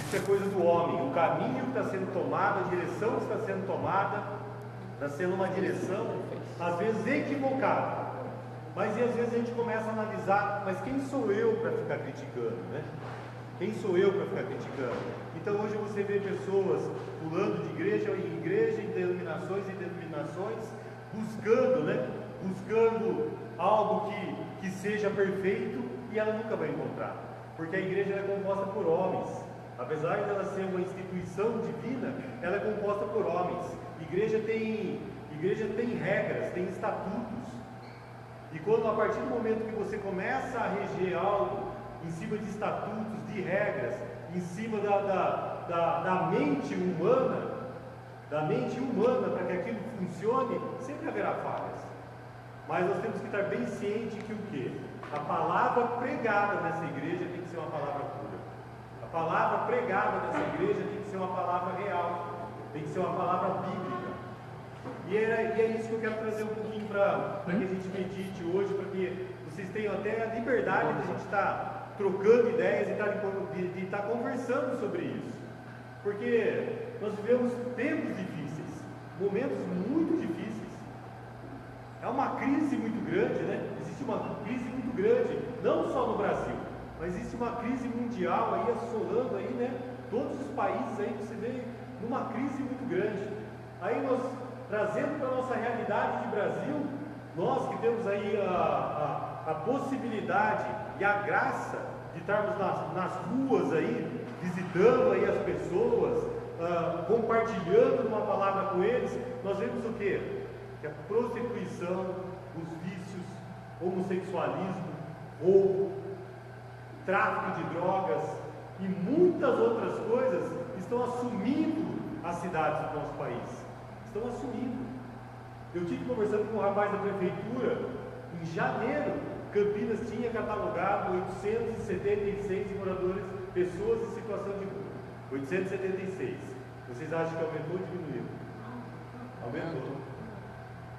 Isso é coisa do homem. O caminho está sendo tomado, a direção está sendo tomada, está sendo uma direção, às vezes equivocada. Mas e às vezes a gente começa a analisar, mas quem sou eu para ficar criticando, né? Quem sou eu para ficar criticando? Então hoje você vê pessoas pulando de igreja em igreja, em denominações, buscando, né? Buscando algo que seja perfeito, e ela nunca vai encontrar. Porque a igreja é composta por homens. Apesar de ela ser uma instituição divina, ela é composta por homens. Igreja tem regras, tem estatutos. E quando, a partir do momento que você começa a reger algo em cima de estatutos, de regras, em cima da mente humana, para que aquilo funcione, sempre haverá falhas. Mas nós temos que estar bem cientes que o quê? A palavra pregada nessa igreja tem que ser uma palavra pura. A palavra pregada nessa igreja tem que ser uma palavra real, tem que ser uma palavra bíblica. E é isso que eu quero trazer um pouquinho para que a gente medite hoje, para que vocês tenham até a liberdade de a gente estar trocando ideias e de estar conversando sobre isso. Porque nós vivemos tempos difíceis, momentos muito difíceis. É uma crise muito grande, né? Existe uma crise muito grande, não só no Brasil, mas existe uma crise mundial aí assolando aí, né? Todos os países aí você vê numa crise muito grande. Aí nós, trazendo para a nossa realidade de Brasil, nós que temos aí a possibilidade e a graça de estarmos nas ruas aí, visitando aí as pessoas, compartilhando uma palavra com eles, nós vemos o quê? Que a prostituição, os vícios, homossexualismo, roubo, tráfico de drogas e muitas outras coisas estão assumindo as cidades do nosso país. Estão assumindo. Eu tive conversando com um rapaz da prefeitura, em janeiro, Campinas tinha catalogado 876 moradores, pessoas em situação de rua. 876. Vocês acham que aumentou ou diminuiu? Aumentou.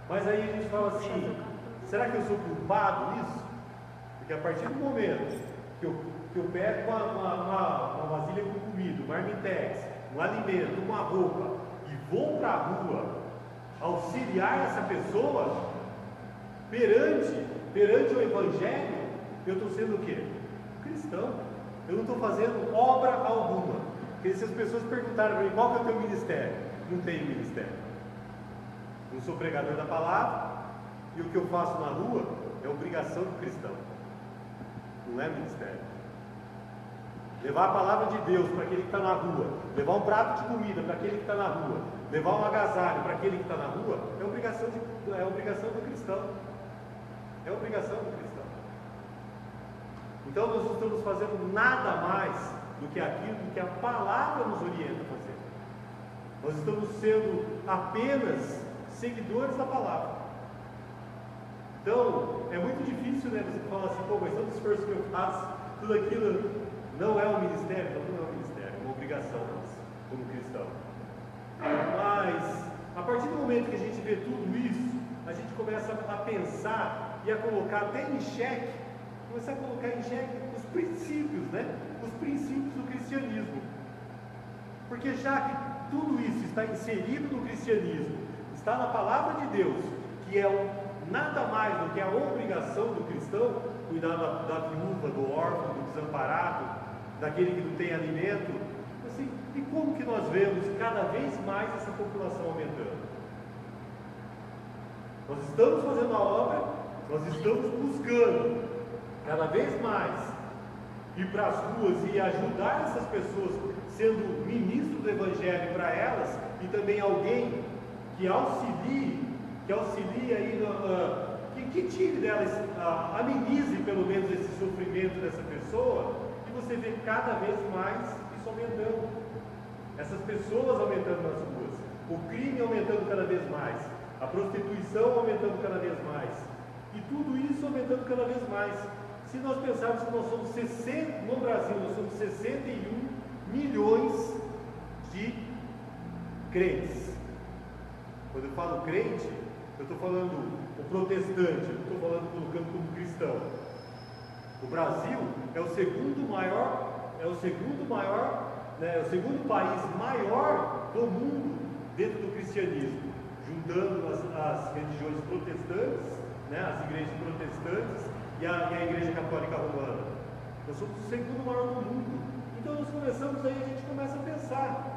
Mas aí a gente fala assim, será que eu sou culpado nisso? Porque a partir do momento que eu pego uma vasilha com comida, um marmitex, um alimento, uma roupa, e vou para a rua auxiliar essa pessoa, perante o Evangelho, eu estou sendo o quê? Cristão. Eu não estou fazendo obra alguma. Porque se as pessoas perguntarem para mim, qual que é o teu ministério? Não tenho ministério. Eu sou pregador da palavra, e o que eu faço na rua é obrigação do cristão, não é ministério. Levar a palavra de Deus para aquele que está na rua, levar um prato de comida para aquele que está na rua, levar um agasalho para aquele que está na rua, é obrigação do cristão. É obrigação do cristão. Então nós não estamos fazendo nada mais do que aquilo que a palavra nos orienta a fazer. Nós estamos sendo apenas seguidores da palavra. Então, é muito difícil, né? Você fala assim, pô, mas todo esforço que eu faço, tudo aquilo não é um ministério. Não, não é um ministério, é uma obrigação nossa, como cristão. Mas, a partir do momento que a gente vê tudo isso, a gente começa a pensar e a colocar até em xeque, começar a colocar em xeque os princípios, né? Os princípios do cristianismo. Porque já que tudo isso está inserido no cristianismo, está na palavra de Deus, que é nada mais do que a obrigação do cristão, cuidar da viúva, do órfão, do desamparado, daquele que não tem alimento. Assim, e como que nós vemos cada vez mais essa população aumentando? Nós estamos fazendo a obra, nós estamos buscando cada vez mais ir para as ruas e ajudar essas pessoas, sendo ministro do Evangelho para elas, e também alguém que auxilie aí, que tire delas, amenize pelo menos esse sofrimento dessa pessoa, e você vê cada vez mais isso aumentando, essas pessoas aumentando nas ruas, o crime aumentando cada vez mais, a prostituição aumentando cada vez mais, e tudo isso aumentando cada vez mais. Se nós pensarmos que nós somos no Brasil, nós somos 61 milhões de crentes. Quando eu falo crente, eu estou falando o protestante, eu estou falando colocando como cristão. O Brasil é o segundo maior né, o segundo país maior do mundo dentro do cristianismo, juntando as religiões protestantes, né, as igrejas protestantes e a Igreja Católica Romana. Nós somos o segundo maior do mundo. Então nós começamos aí, a gente começa a pensar.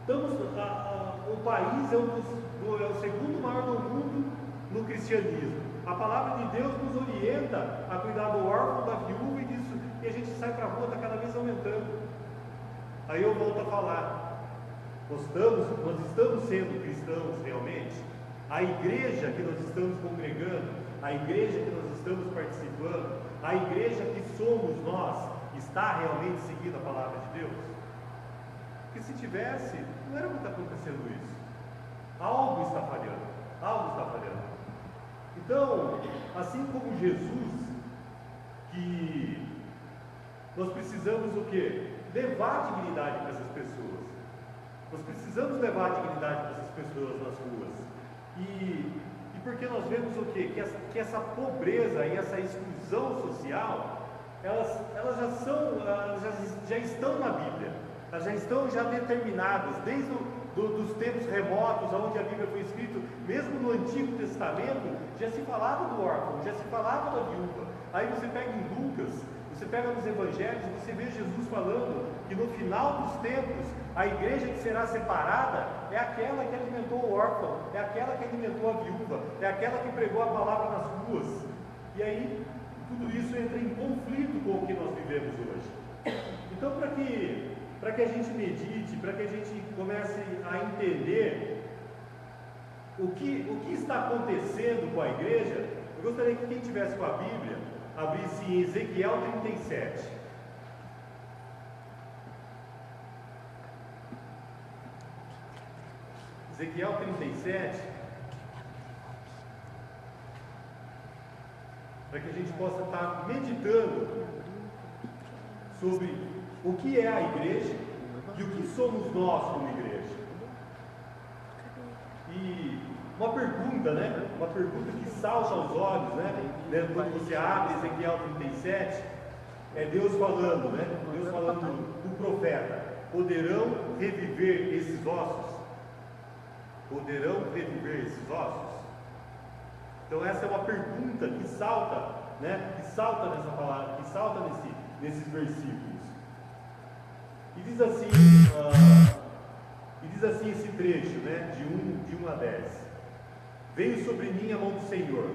O país é o segundo maior do mundo no cristianismo. A palavra de Deus nos orienta a cuidar do órfão, da viúva e disso. E a gente sai para a rua, está cada vez aumentando. Aí eu volto a falar. Nós estamos sendo cristãos realmente? A igreja que nós estamos congregando, a igreja que nós estamos participando, a igreja que somos nós, está realmente seguindo a palavra de Deus? Porque se tivesse, não era o que está acontecendo isso. Algo está falhando. Algo está falhando. Então, assim como Jesus, que nós precisamos o quê? Levar dignidade para essas pessoas. Nós precisamos levar dignidade para essas pessoas nas ruas. E porque nós vemos o quê? Que essa pobreza e essa exclusão social, elas já estão na Bíblia. Elas já estão determinadas, desde dos tempos remotos, onde a Bíblia foi escrita, mesmo no Antigo Testamento, já se falava do órfão, já se falava da viúva. Aí você pega em Lucas, você pega nos Evangelhos, você vê Jesus falando que no final dos tempos, a igreja que será separada é aquela que alimentou o órfão, é aquela que alimentou a viúva, é aquela que pregou a palavra nas ruas. E aí, tudo isso entra em conflito com o que nós vivemos hoje. Então, para que a gente medite, para que a gente comece a entender o que está acontecendo com a igreja, eu gostaria que quem tivesse com a Bíblia, abrisse em Ezequiel 37. Ezequiel 37, para que a gente possa estar meditando sobre o que é a igreja e o que somos nós como igreja. E uma pergunta, né? Uma pergunta que salta aos olhos, né? Quando você abre Ezequiel 37, é Deus falando, né? Deus falando do profeta: poderão reviver esses ossos? Poderão reviver esses ossos? Então essa é uma pergunta que salta, né? Que salta nessa palavra, que salta nesses versículos. E diz assim esse trecho, né? De 1 a 10. Veio sobre mim a mão do Senhor,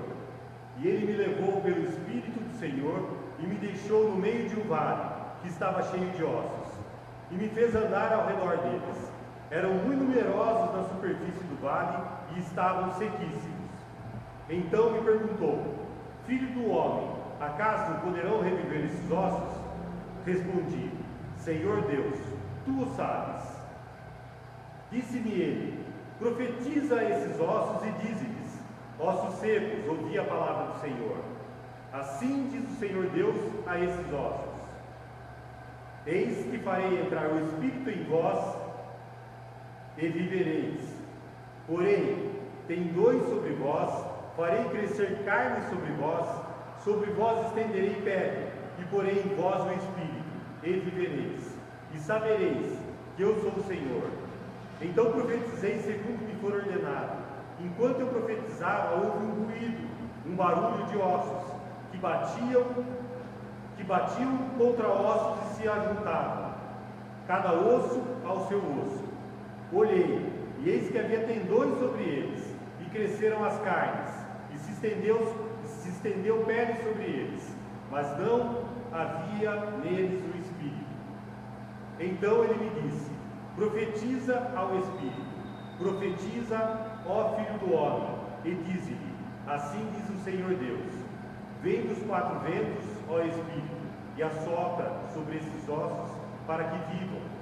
e Ele me levou pelo Espírito do Senhor, e me deixou no meio de um vale, que estava cheio de ossos, e me fez andar ao redor deles. Eram muito numerosos na superfície do vale, e estavam sequíssimos. Então me perguntou: filho do homem, acaso poderão reviver esses ossos? Respondi: Senhor Deus, tu o sabes. Disse-me ele: profetiza a esses ossos e dize-lhes: ossos secos, ouvi a palavra do Senhor. Assim diz o Senhor Deus a esses ossos: eis que farei entrar o Espírito em vós e vivereis. Porém, tendões sobre vós, farei crescer carne sobre vós estenderei pele, e porei em vós o Espírito, e vivereis. E sabereis que eu sou o Senhor. Então profetizei segundo me for ordenado. Enquanto eu profetizava, houve um ruído, um barulho de ossos, que batiam contra ossos e se ajuntavam, cada osso ao seu osso. Olhei, e eis que havia tendões sobre eles, e cresceram as carnes, e se estendeu pele sobre eles, mas não havia neles o Espírito. Então ele me disse: profetiza ao Espírito, profetiza, ó filho do homem, e dize-lhe: assim diz o Senhor Deus: vem dos quatro ventos, ó Espírito, e assopra sobre esses ossos, para que vivam.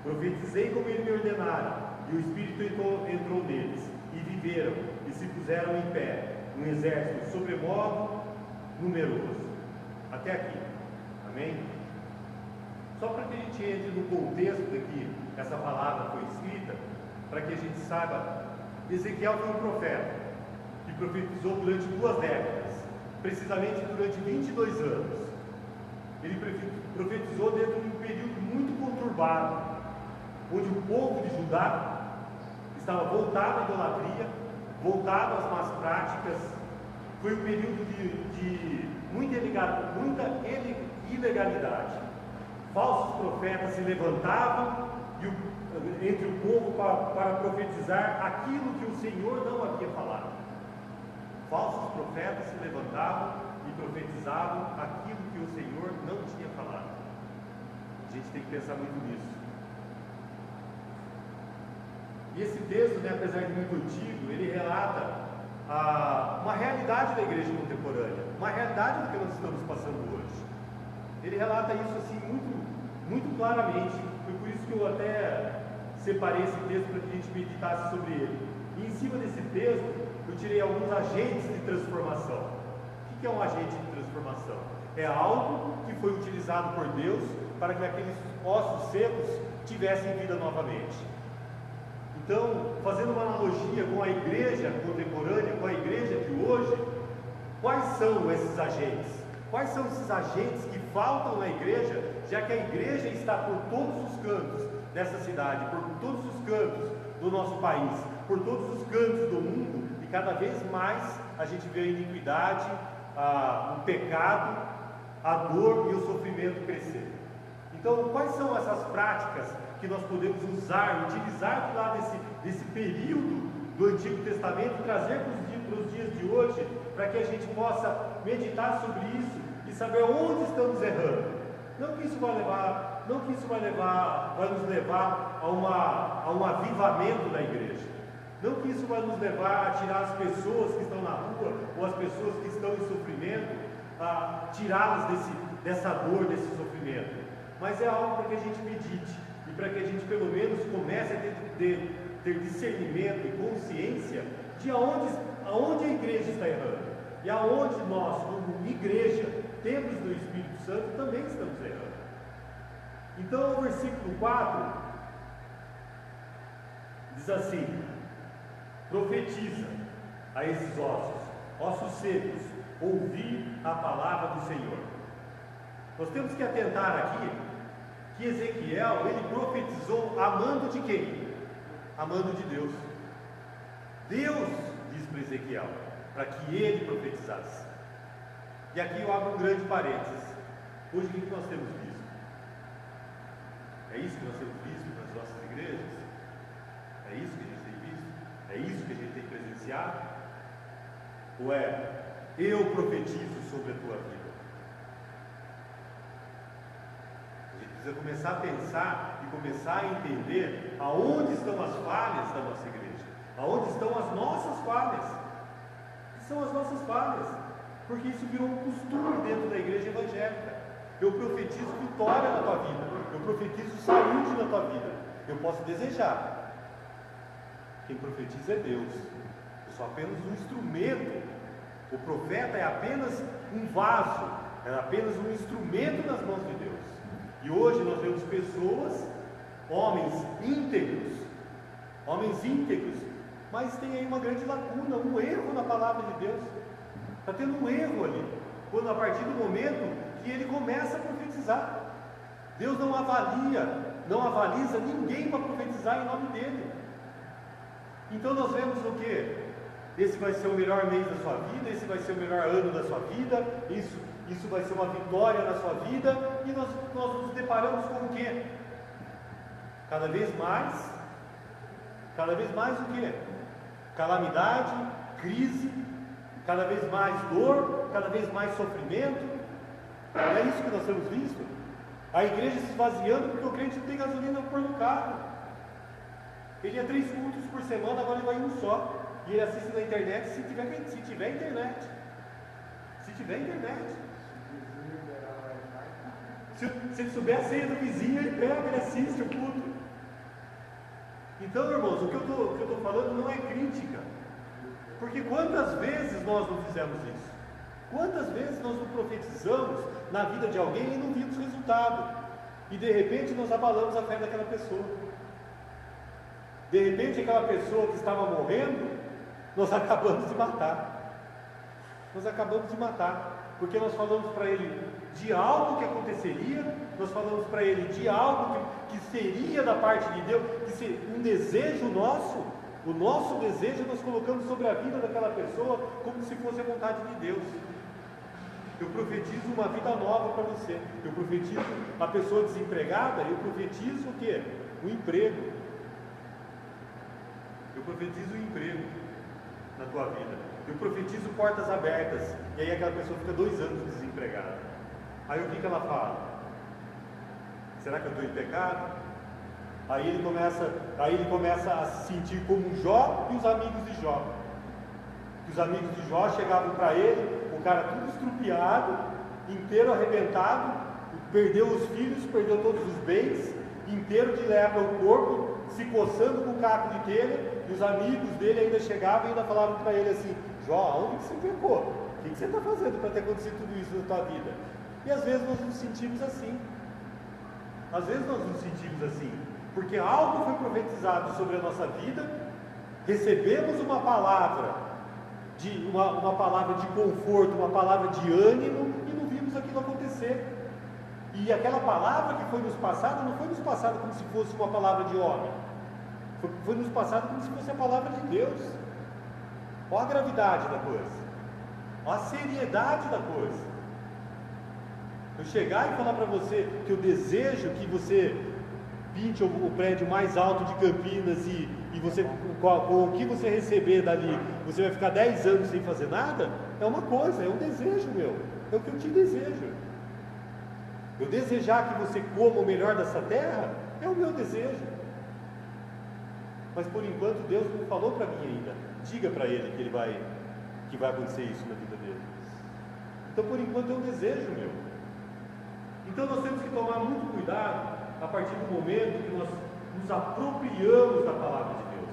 Profetizei como ele me ordenara, e o Espírito entrou neles, e viveram, e se puseram em pé, um exército sobremodo numeroso. Até aqui. Amém? Só para que a gente entre no contexto de que essa palavra foi escrita, para que a gente saiba, Ezequiel foi um profeta que profetizou durante 2 décadas, precisamente durante 22 anos. Ele profetizou dentro de um período muito conturbado conturbado, onde o povo de Judá estava voltado à idolatria, voltado às más práticas. Foi um período de muita ilegalidade. Falsos profetas se levantavam entre o povo para profetizar aquilo que o Senhor não havia falado. Falsos profetas se levantavam e profetizavam aquilo que o Senhor não tinha falado. A gente tem que pensar muito nisso. E esse texto, apesar de muito antigo, ele relata uma realidade da igreja contemporânea, uma realidade do que nós estamos passando hoje. Ele relata isso assim muito claramente. Foi por isso que eu até separei esse texto para que a gente meditasse sobre ele. E em cima desse texto, eu tirei alguns agentes de transformação. O que é um agente de transformação? É algo que foi utilizado por Deus para que aqueles ossos secos tivessem vida novamente. Então, fazendo uma analogia com a igreja contemporânea, com a igreja de hoje, quais são esses agentes? Quais são esses agentes que faltam na igreja, já que a igreja está por todos os cantos dessa cidade, por todos os cantos do nosso país, por todos os cantos do mundo, e cada vez mais a gente vê a iniquidade, o pecado, a dor e o sofrimento crescer. Então, quais são essas práticas que nós podemos utilizar de lá desse período do Antigo Testamento e trazer para os dias de hoje, para que a gente possa meditar sobre isso e saber onde estamos errando? Não que isso vai nos levar a um avivamento da igreja. Não que isso vai nos levar a tirar as pessoas que estão na rua ou as pessoas que estão em sofrimento, a tirá-las dessa dor, desse sofrimento. Mas é algo para que a gente medite e para que a gente pelo menos comece a ter discernimento e consciência de aonde a igreja está errando e aonde nós, como igreja, templos do Espírito Santo, também estamos errando. Então o versículo 4 diz assim: profetiza a esses ossos secos, ouvir a palavra do Senhor. Nós temos que atentar aqui que Ezequiel, ele profetizou amando de quem? Amando de Deus. Deus diz para Ezequiel, para que ele profetizasse. E aqui eu abro um grande parênteses. Hoje o que nós temos visto? É isso que nós temos visto nas nossas igrejas? É isso que a gente tem visto? É isso que a gente tem presenciado? Ou é, eu profetizo sobre a tua vida? A gente precisa começar a pensar e começar a entender aonde estão as falhas da nossa igreja, aonde estão as nossas falhas. Que são as nossas falhas? Porque isso virou um costume dentro da igreja evangélica. Eu profetizo vitória na tua vida, eu profetizo saúde na tua vida. Eu posso desejar. Quem profetiza é Deus. Eu sou apenas um instrumento. O profeta é apenas um vaso, é apenas um instrumento nas mãos de Deus. E hoje nós vemos pessoas, homens íntegros, mas tem aí uma grande lacuna, um erro na palavra de Deus. Está tendo um erro ali, quando a partir do momento que ele começa a profetizar. Deus não avaliza ninguém para profetizar em nome dele. Então nós vemos o que? Esse vai ser o melhor mês da sua vida, esse vai ser o melhor ano da sua vida, isso vai ser uma vitória na sua vida, e nós nos deparamos com o que? Cada vez mais o que? Calamidade, crise, cada vez mais dor, cada vez mais sofrimento. É isso que nós temos visto. A igreja se esvaziando porque o crente não tem gasolina para pôr no carro. Ele ia 3 cultos por semana, agora ele vai em um só. E ele assiste na internet se tiver internet. Se ele souber a senha do vizinho, ele pega, ele assiste o culto. Então, irmãos, o que eu estou falando não é crítica. Porque quantas vezes nós não fizemos isso? Quantas vezes nós não profetizamos na vida de alguém e não vimos resultado? E de repente nós abalamos a fé daquela pessoa. De repente aquela pessoa que estava morrendo, nós acabamos de matar. Porque nós falamos para ele: de algo que aconteceria, nós falamos para ele de algo que seria da parte de Deus, que seria um desejo nosso. O nosso desejo nós colocamos sobre a vida daquela pessoa como se fosse a vontade de Deus. Eu profetizo uma vida nova para você. Eu profetizo a pessoa desempregada, eu profetizo o quê? O emprego. Eu profetizo o emprego na tua vida. Eu profetizo portas abertas. E aí aquela pessoa fica 2 anos desempregada. Aí o que ela fala? Será que eu estou em pecado? Aí ele começa a se sentir como Jó e os amigos de Jó. Os amigos de Jó chegavam para ele, o cara tudo estrupiado, inteiro arrebentado, perdeu os filhos, perdeu todos os bens, inteiro de lepra o corpo, se coçando com o caco de telha, e os amigos dele ainda chegavam e ainda falavam para ele assim: Jó, aonde que você pecou? O que você está fazendo para ter acontecido tudo isso na tua vida? E às vezes nós nos sentimos assim. Às vezes nós nos sentimos assim, porque algo foi profetizado sobre a nossa vida, recebemos uma palavra uma palavra de conforto, uma palavra de ânimo, e não vimos aquilo acontecer. E aquela palavra que foi nos passada, não foi nos passada como se fosse uma palavra de homem, foi nos passada como se fosse a palavra de Deus. Olha a gravidade da coisa, olha a seriedade da coisa. Eu chegar e falar para você que eu desejo que você pinte o prédio mais alto de Campinas e você, com o que você receber dali, você vai ficar 10 anos sem fazer nada, é uma coisa, é um desejo meu, é o que eu te desejo. Eu desejar que você coma o melhor dessa terra, é o meu desejo. Mas por enquanto Deus não falou para mim ainda. Diga para ele que vai acontecer isso na vida dele. Então por enquanto é um desejo meu. Então nós temos que tomar muito cuidado a partir do momento que nós nos apropriamos da palavra de Deus.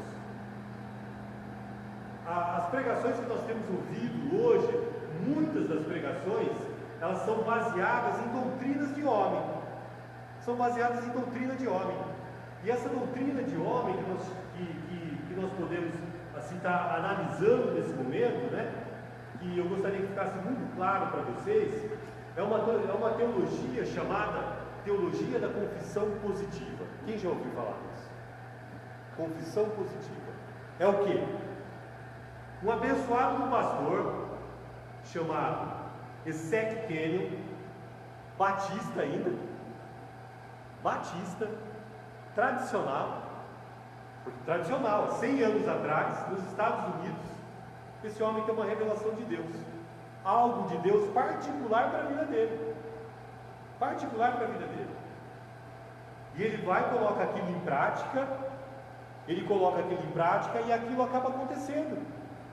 As pregações que nós temos ouvido hoje, muitas das pregações, elas são baseadas em doutrinas de homem. São baseadas em doutrina de homem. E essa doutrina de homem que nós podemos assim estar analisando nesse momento, né? Que eu gostaria que ficasse muito claro para vocês, é uma teologia chamada teologia da confissão positiva. Quem já ouviu falar disso? Confissão positiva. É o quê? Um abençoado pastor chamado Esek Kenyon, batista ainda, tradicional, 100 anos atrás, nos Estados Unidos, esse homem tem uma revelação de Deus, algo de Deus particular para a vida dele. Particular para a vida dele. E ele vai e coloca aquilo em prática, e aquilo acaba acontecendo.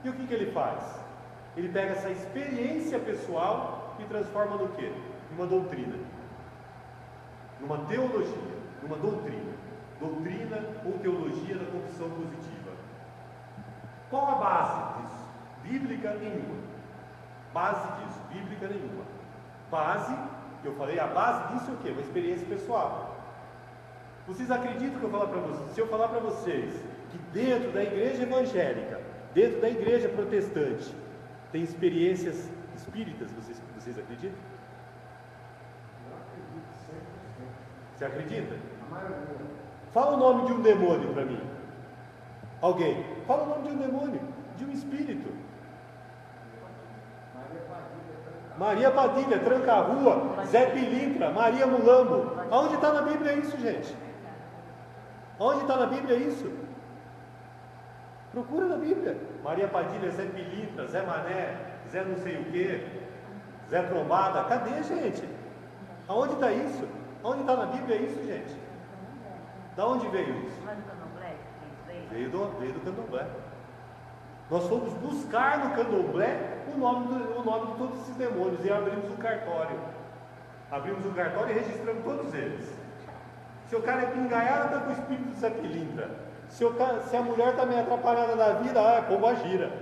E o que ele faz? Ele pega essa experiência pessoal e transforma no quê? Numa doutrina, numa teologia, numa doutrina. Doutrina ou teologia da confissão positiva. Qual a base disso? Bíblica nenhuma. Base disso, bíblica nenhuma. Base, que eu falei, a base disso é o quê? Uma experiência pessoal. Vocês acreditam que eu falar para vocês? Se eu falar para vocês que dentro da igreja evangélica, dentro da igreja protestante, tem experiências espíritas, vocês acreditam? Você acredita? Fala o nome de um demônio para mim. Alguém? Fala o nome de um demônio, de um espírito. Maria Padilha, Tranca-Rua, Zé Pilintra, Maria Mulambo. Aonde está na Bíblia isso, gente? Aonde está na Bíblia isso? Procura na Bíblia. Maria Padilha, Zé Pilintra, Zé Mané, Zé não sei o que, Zé Trombada. Cadê, gente? Aonde está isso? Aonde está na Bíblia isso, gente? Da onde veio isso? Veio do candomblé. Nós fomos buscar no candomblé o nome de todos esses demônios e abrimos um cartório. Abrimos um cartório e registramos todos eles. Se o cara é pingaiado, está com o espírito de Zé Pilintra. Se a mulher está meio atrapalhada da vida, é pomba gira.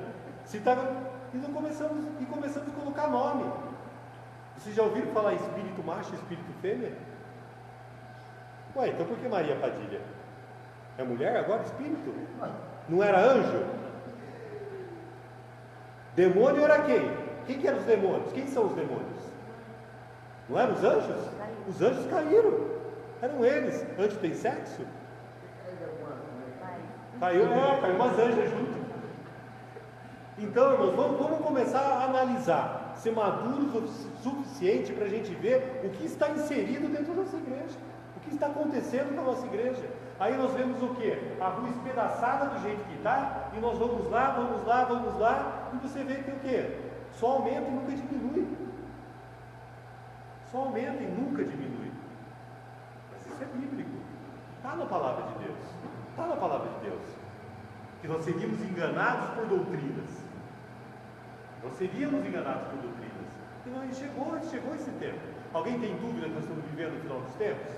E começamos a colocar nome. Vocês já ouviram falar espírito macho e espírito fêmea? Ué, então por que Maria Padilha? É mulher agora, espírito? Não era anjo? Demônio era quem? Quem que eram os demônios? Quem são os demônios? Não eram os anjos? Os anjos caíram. Eram eles. Anjo tem sexo? Caiu umas anjas junto. Então, irmãos, vamos começar a analisar, ser maduros o suficiente para a gente ver o que está inserido dentro da nossa igreja, o que está acontecendo na nossa igreja. Aí nós vemos o que? A rua espedaçada do jeito que está, e nós vamos lá, e você vê que o que? Só aumenta e nunca diminui. Só aumenta e nunca diminui. Mas isso é bíblico. Está na palavra de Deus. Está na palavra de Deus. Que nós seríamos enganados por doutrinas. Nós seríamos enganados por doutrinas. E não, chegou esse tempo. Alguém tem dúvida que nós estamos vivendo no final dos tempos?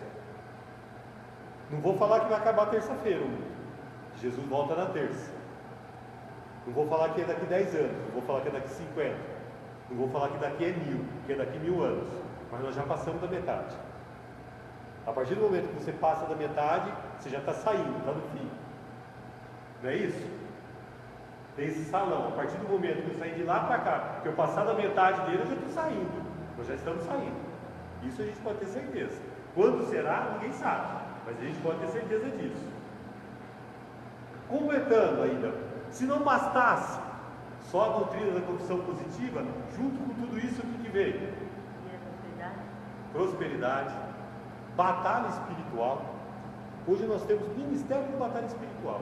Não vou falar que vai acabar terça-feira. Jesus volta na terça. Não vou falar que é daqui 10 anos. Não vou falar que é daqui 50. Não vou falar que daqui é 1000, que é daqui 1000 anos. Mas nós já passamos da metade. A partir do momento que você passa da metade, você já está saindo, está no fim. Não é isso? Tem esse salão. A partir do momento que eu sair de lá para cá, que eu passar da metade dele, eu já estou saindo. Nós já estamos saindo. Isso a gente pode ter certeza. Quando será, ninguém sabe. Mas a gente pode ter certeza disso. Completando ainda, se não bastasse só a doutrina da confissão positiva, junto com tudo isso, o que veio? Prosperidade, batalha espiritual. Hoje nós temos ministério de batalha espiritual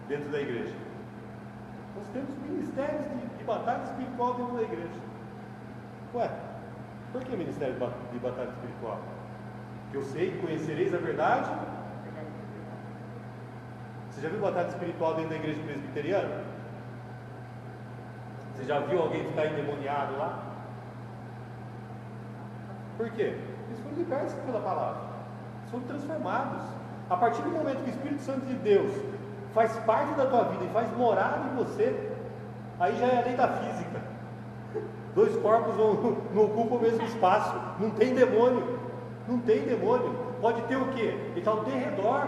dentro da igreja. Nós temos ministérios de batalha espiritual dentro da igreja. Ué, por que ministério de batalha espiritual? Que eu sei, conhecereis a verdade. Você já viu batalha espiritual dentro da igreja presbiteriana? Você já viu alguém ficar endemoniado lá? Por quê? Eles foram libertos pela palavra. Eles foram transformados. A partir do momento que o Espírito Santo de Deus faz parte da tua vida e faz morada em você, aí já é a lei da física. Dois corpos não ocupam o mesmo espaço. Não tem demônio. Não tem demônio. Pode ter o quê? Ele está ao derredor.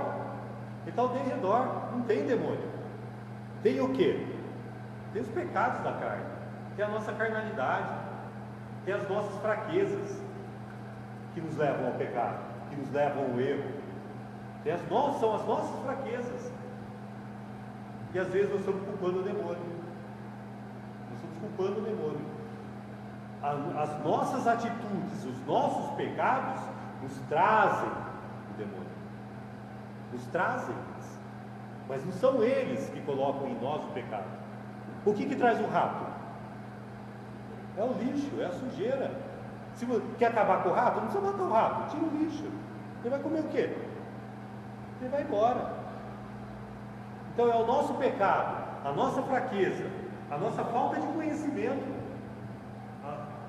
Ele está ao derredor. Não tem demônio. Tem o quê? Tem os pecados da carne. Tem a nossa carnalidade. Tem as nossas fraquezas que nos levam ao pecado, que nos levam ao erro. São as nossas fraquezas. E às vezes nós estamos culpando o demônio. Nós estamos culpando o demônio. As nossas atitudes, os nossos pecados nos trazem o demônio. Nos trazem. Mas não são eles que colocam em nós o pecado. O que traz o rato? É o lixo, é a sujeira. Se você quer acabar com o rato, não precisa matar o rato, tira o lixo. Ele vai comer o quê? Ele vai embora. Então é o nosso pecado, a nossa fraqueza, a nossa falta de conhecimento.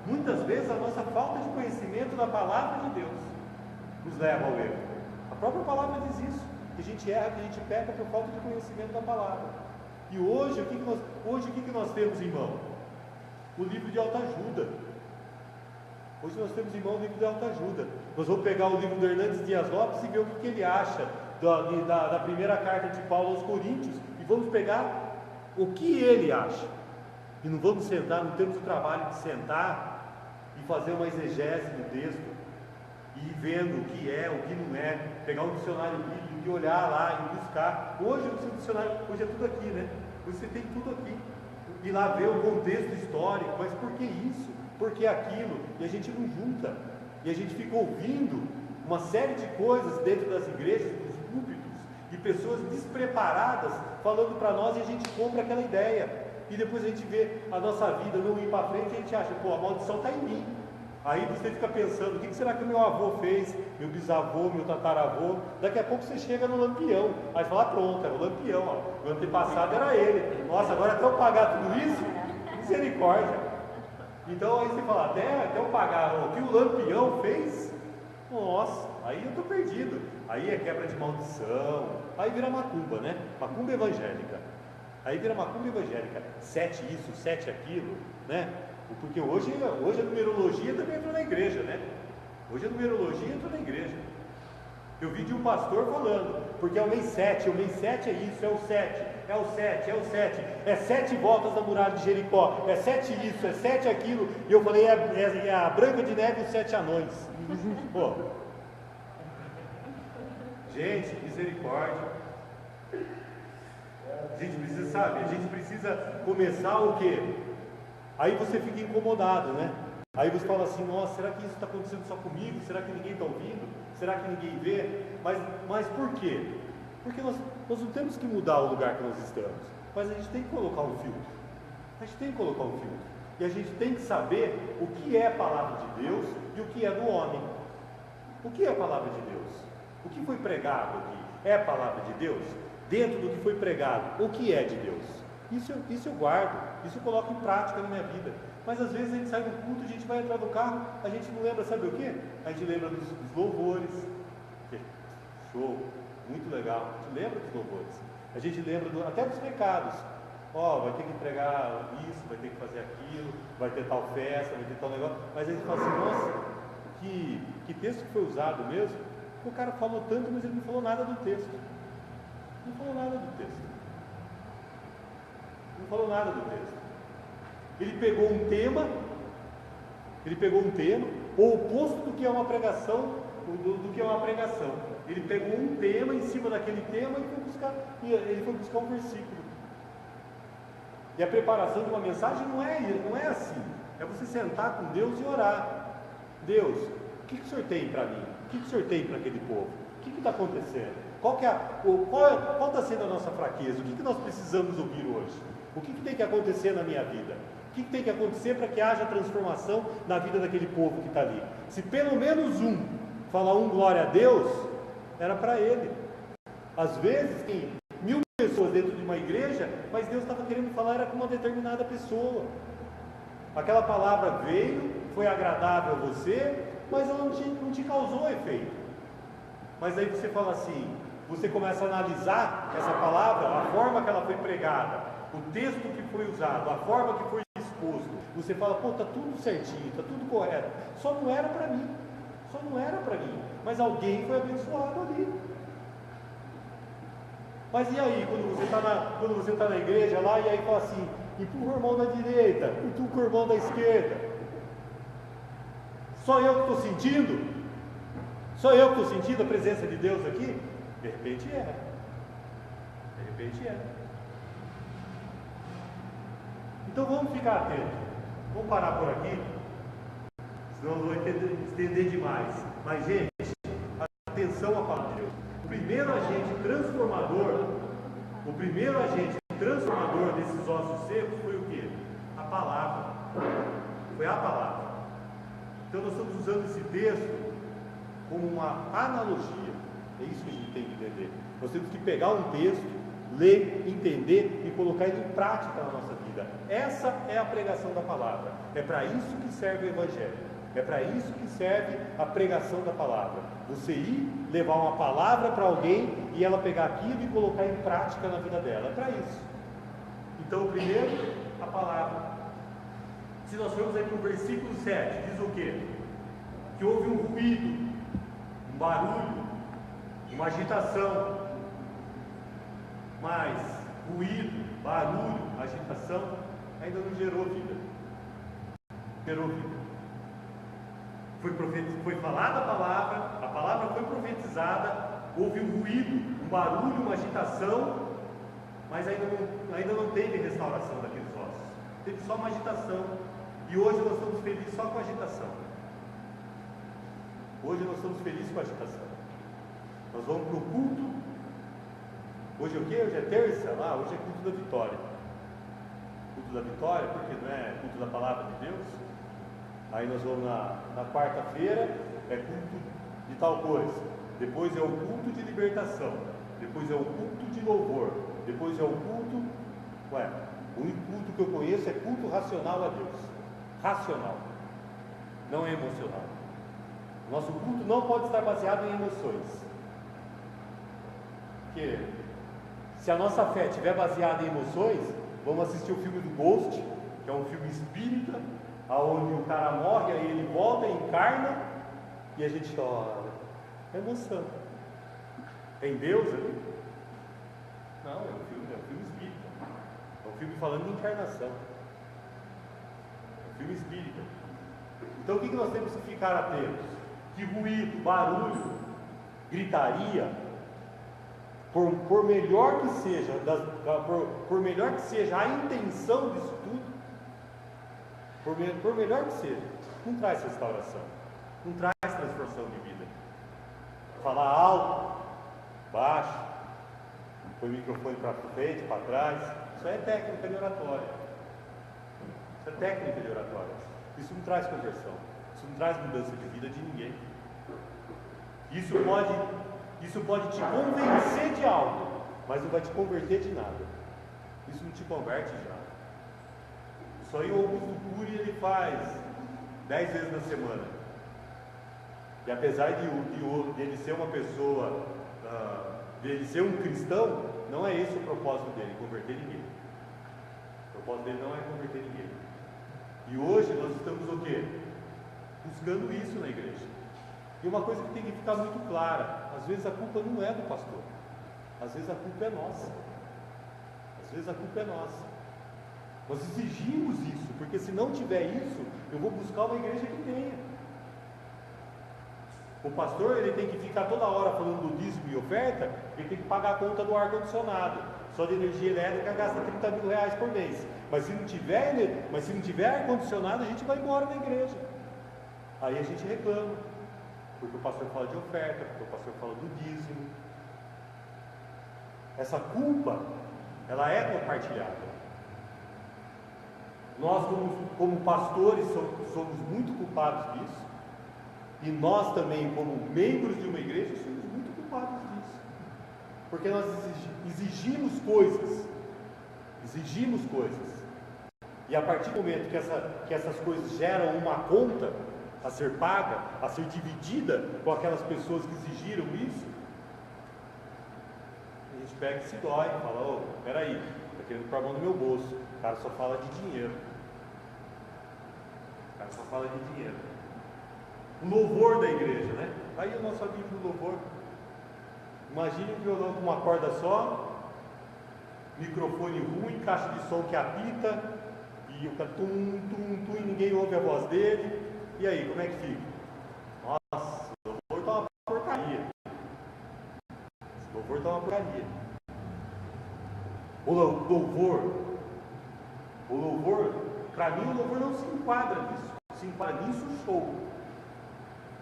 Muitas vezes a nossa falta de conhecimento da palavra de Deus nos leva ao erro. A própria palavra diz isso, que a gente erra, que a gente peca por falta de conhecimento da palavra. E hoje, o que nós temos em mão? O livro de autoajuda. Hoje nós temos em mão o livro de autoajuda. Nós vamos pegar o livro do Hernandes Dias Lopes e ver o que ele acha da primeira carta de Paulo aos Coríntios, e vamos pegar o que ele acha. E não vamos sentar, não temos o trabalho de sentar e fazer uma exegese do texto, e ir vendo o que é, o que não é, pegar um dicionário bíblico e olhar lá e buscar. Hoje o dicionário, hoje é tudo aqui, né? Hoje você tem tudo aqui. Ir lá ver o contexto histórico, mas por que isso? Por que aquilo? E a gente não junta. E a gente fica ouvindo uma série de coisas dentro das igrejas, dos púlpitos, e pessoas despreparadas falando para nós, e a gente compra aquela ideia. E depois a gente vê a nossa vida não ir para frente, e a gente acha, pô, a maldição está em mim. Aí você fica pensando, o que será que o meu avô fez, meu bisavô, meu tataravô? Daqui a pouco você chega no Lampião, aí fala, pronto, era o Lampião, ó. O antepassado era ele. Nossa, agora até eu pagar tudo isso? Misericórdia. Então aí você fala, até eu pagar o que o Lampião fez? Nossa, aí eu estou perdido. Aí é quebra de maldição, aí vira macumba, né? Macumba evangélica. Aí vira macumba evangélica, 7 isso, 7 aquilo, né? Porque hoje a numerologia também entrou na igreja, né? Hoje a numerologia entrou na igreja. Eu vi de um pastor falando porque é o mês 7 é isso, é o 7, é o 7, é o 7, é 7 voltas da muralha de Jericó, é 7 isso, é 7 aquilo, e eu falei, é a Branca de Neve e os 7 anões. Pô. Gente, misericórdia. A gente precisa, sabe, a gente precisa começar o quê? Aí você fica incomodado, né? Aí você fala assim, nossa, será que isso está acontecendo só comigo? Será que ninguém está ouvindo? Será que ninguém vê? Mas por quê? Porque nós não temos que mudar o lugar que nós estamos, mas a gente tem que colocar um filtro. A gente tem que colocar um filtro. E a gente tem que saber o que é a palavra de Deus e o que é do homem. O que é a palavra de Deus? O que foi pregado aqui é a palavra de Deus? Dentro do que foi pregado, o que é de Deus? Isso eu guardo, isso eu coloco em prática na minha vida. Mas às vezes a gente sai do culto, a gente vai entrar no carro, a gente não lembra, sabe o quê? A gente lembra dos louvores. Show, muito legal. A gente lembra dos louvores. A gente lembra até dos pecados. Vai ter que entregar isso, vai ter que fazer aquilo, vai ter tal festa, vai ter tal negócio. Mas a gente fala assim, nossa, que texto que foi usado mesmo? O cara falou tanto, mas ele não falou nada do texto. Não falou nada do texto. Não falou nada do texto. Ele pegou um tema, o oposto do que é uma pregação, do que é uma pregação. Ele pegou um tema, em cima daquele tema, e ele foi buscar um versículo. E a preparação de uma mensagem não é assim. É você sentar com Deus e orar. Deus, o que o Senhor tem para mim? O que o Senhor tem para aquele povo? O que está acontecendo? Qual está sendo a nossa fraqueza? O que nós precisamos ouvir hoje? O que tem que acontecer na minha vida? O que tem que acontecer para que haja transformação na vida daquele povo que está ali? Se pelo menos um falar glória a Deus, era para ele. Às vezes tem 1000 pessoas dentro de uma igreja, mas Deus estava querendo falar era com uma determinada pessoa. Aquela palavra veio, foi agradável a você, mas ela não te causou efeito. Mas aí você fala assim, você começa a analisar essa palavra, a forma que ela foi pregada, o texto que foi usado, a forma que foi exposto. Você fala, está tudo certinho, está tudo correto. Só não era para mim. Mas alguém foi abençoado ali. Mas e aí, quando você está na igreja lá, e aí fala assim, empurra o irmão da direita, empurra o irmão da esquerda. Só eu que estou sentindo? Só eu que estou sentindo a presença de Deus aqui? De repente é. Então vamos ficar atentos. Vamos parar por aqui, senão eu vou estender demais. Mas, gente, atenção à palavra de Deus. O primeiro agente transformador desses ossos secos foi o quê? A palavra. Foi a palavra. Então nós estamos usando esse texto como uma analogia. É isso que a gente tem que entender. Nós temos que pegar um texto, ler, entender e colocar ele em prática na nossa vida. Essa é a pregação da palavra. É para isso que serve o Evangelho. É para isso que serve a pregação da palavra. Você ir, levar uma palavra para alguém e ela pegar aquilo e colocar em prática na vida dela. É para isso. Então, primeiro, a palavra. Se nós formos aí para o versículo 7, diz o quê? Que houve um ruído, um barulho, uma agitação. Mas ruído, barulho, agitação ainda não gerou vida. Gerou vida. Foi falada a palavra foi profetizada, houve um ruído, um barulho, uma agitação, mas ainda não teve restauração daqueles ossos. Teve só uma agitação. E hoje nós estamos felizes só com a agitação. Hoje nós estamos felizes com a agitação. Nós vamos para o culto. Hoje é o quê? Hoje é terça? Hoje é culto da vitória. Culto da vitória, porque não é culto da palavra de Deus. Aí nós vamos na quarta-feira, é culto de tal coisa. Depois é o culto de libertação. Depois é o culto de louvor. Depois é o culto... o único culto que eu conheço é culto racional a Deus. Racional. Não é emocional. Nosso culto não pode estar baseado em emoções. Porque se a nossa fé estiver baseada em emoções, vamos assistir o filme do Ghost, que é um filme espírita, onde o cara morre, aí ele volta, encarna, e a gente chora. É emoção. Tem Deus ali? Não, é um filme espírita. É um filme falando de encarnação. É um filme espírita. Então o que nós temos que ficar atentos? Que ruído, barulho, gritaria, por melhor que seja, por melhor que seja a intenção disso tudo, por melhor que seja, não traz restauração, não traz transformação de vida. Falar alto, baixo, põe o microfone para frente, para trás, isso é técnica de oratória. Isso é técnica de oratória. Isso não traz conversão, isso não traz mudança de vida de ninguém. Isso pode te convencer de algo, mas não vai te converter de nada. Isso não te converte já. Isso aí o Augusto Cury ele faz 10 vezes na semana. E apesar de ele ser uma pessoa, dele ser um cristão, não é esse o propósito dele, converter ninguém. O propósito dele não é converter ninguém. E hoje nós estamos o quê? Buscando isso na igreja. E uma coisa que tem que ficar muito clara: às vezes a culpa não é do pastor, às vezes a culpa é nossa. Às vezes a culpa é nossa. Nós exigimos isso, porque se não tiver isso, eu vou buscar uma igreja que tenha. O pastor ele tem que ficar toda hora falando do dízimo e oferta, ele tem que pagar a conta do ar-condicionado. Só de energia elétrica gasta 30 mil reais por mês. Mas se não tiver ar-condicionado, a gente vai embora da igreja. Aí a gente reclama, porque o pastor fala de oferta, porque o pastor fala do dízimo. Essa culpa, ela é compartilhada. Nós, como pastores, somos muito culpados disso. E nós também, como membros de uma igreja, somos muito culpados disso. Porque nós exigimos coisas. Exigimos coisas. E a partir do momento que essas coisas geram uma conta a ser paga, a ser dividida com aquelas pessoas que exigiram isso, a gente pega e se dói, fala: peraí, está querendo pôr a mão no meu bolso. O cara só fala de dinheiro. O cara só fala de dinheiro. O louvor da igreja, né? Aí o nosso amigo do louvor. Imagine um violão com uma corda só, microfone ruim, caixa de som que apita, e o cara tum, tum, tum, e ninguém ouve a voz dele. E aí, como é que fica? Nossa, o louvor tá uma porcaria. Esse louvor tá uma porcaria. O louvor, para mim o louvor não se enquadra nisso. Se enquadra nisso o show.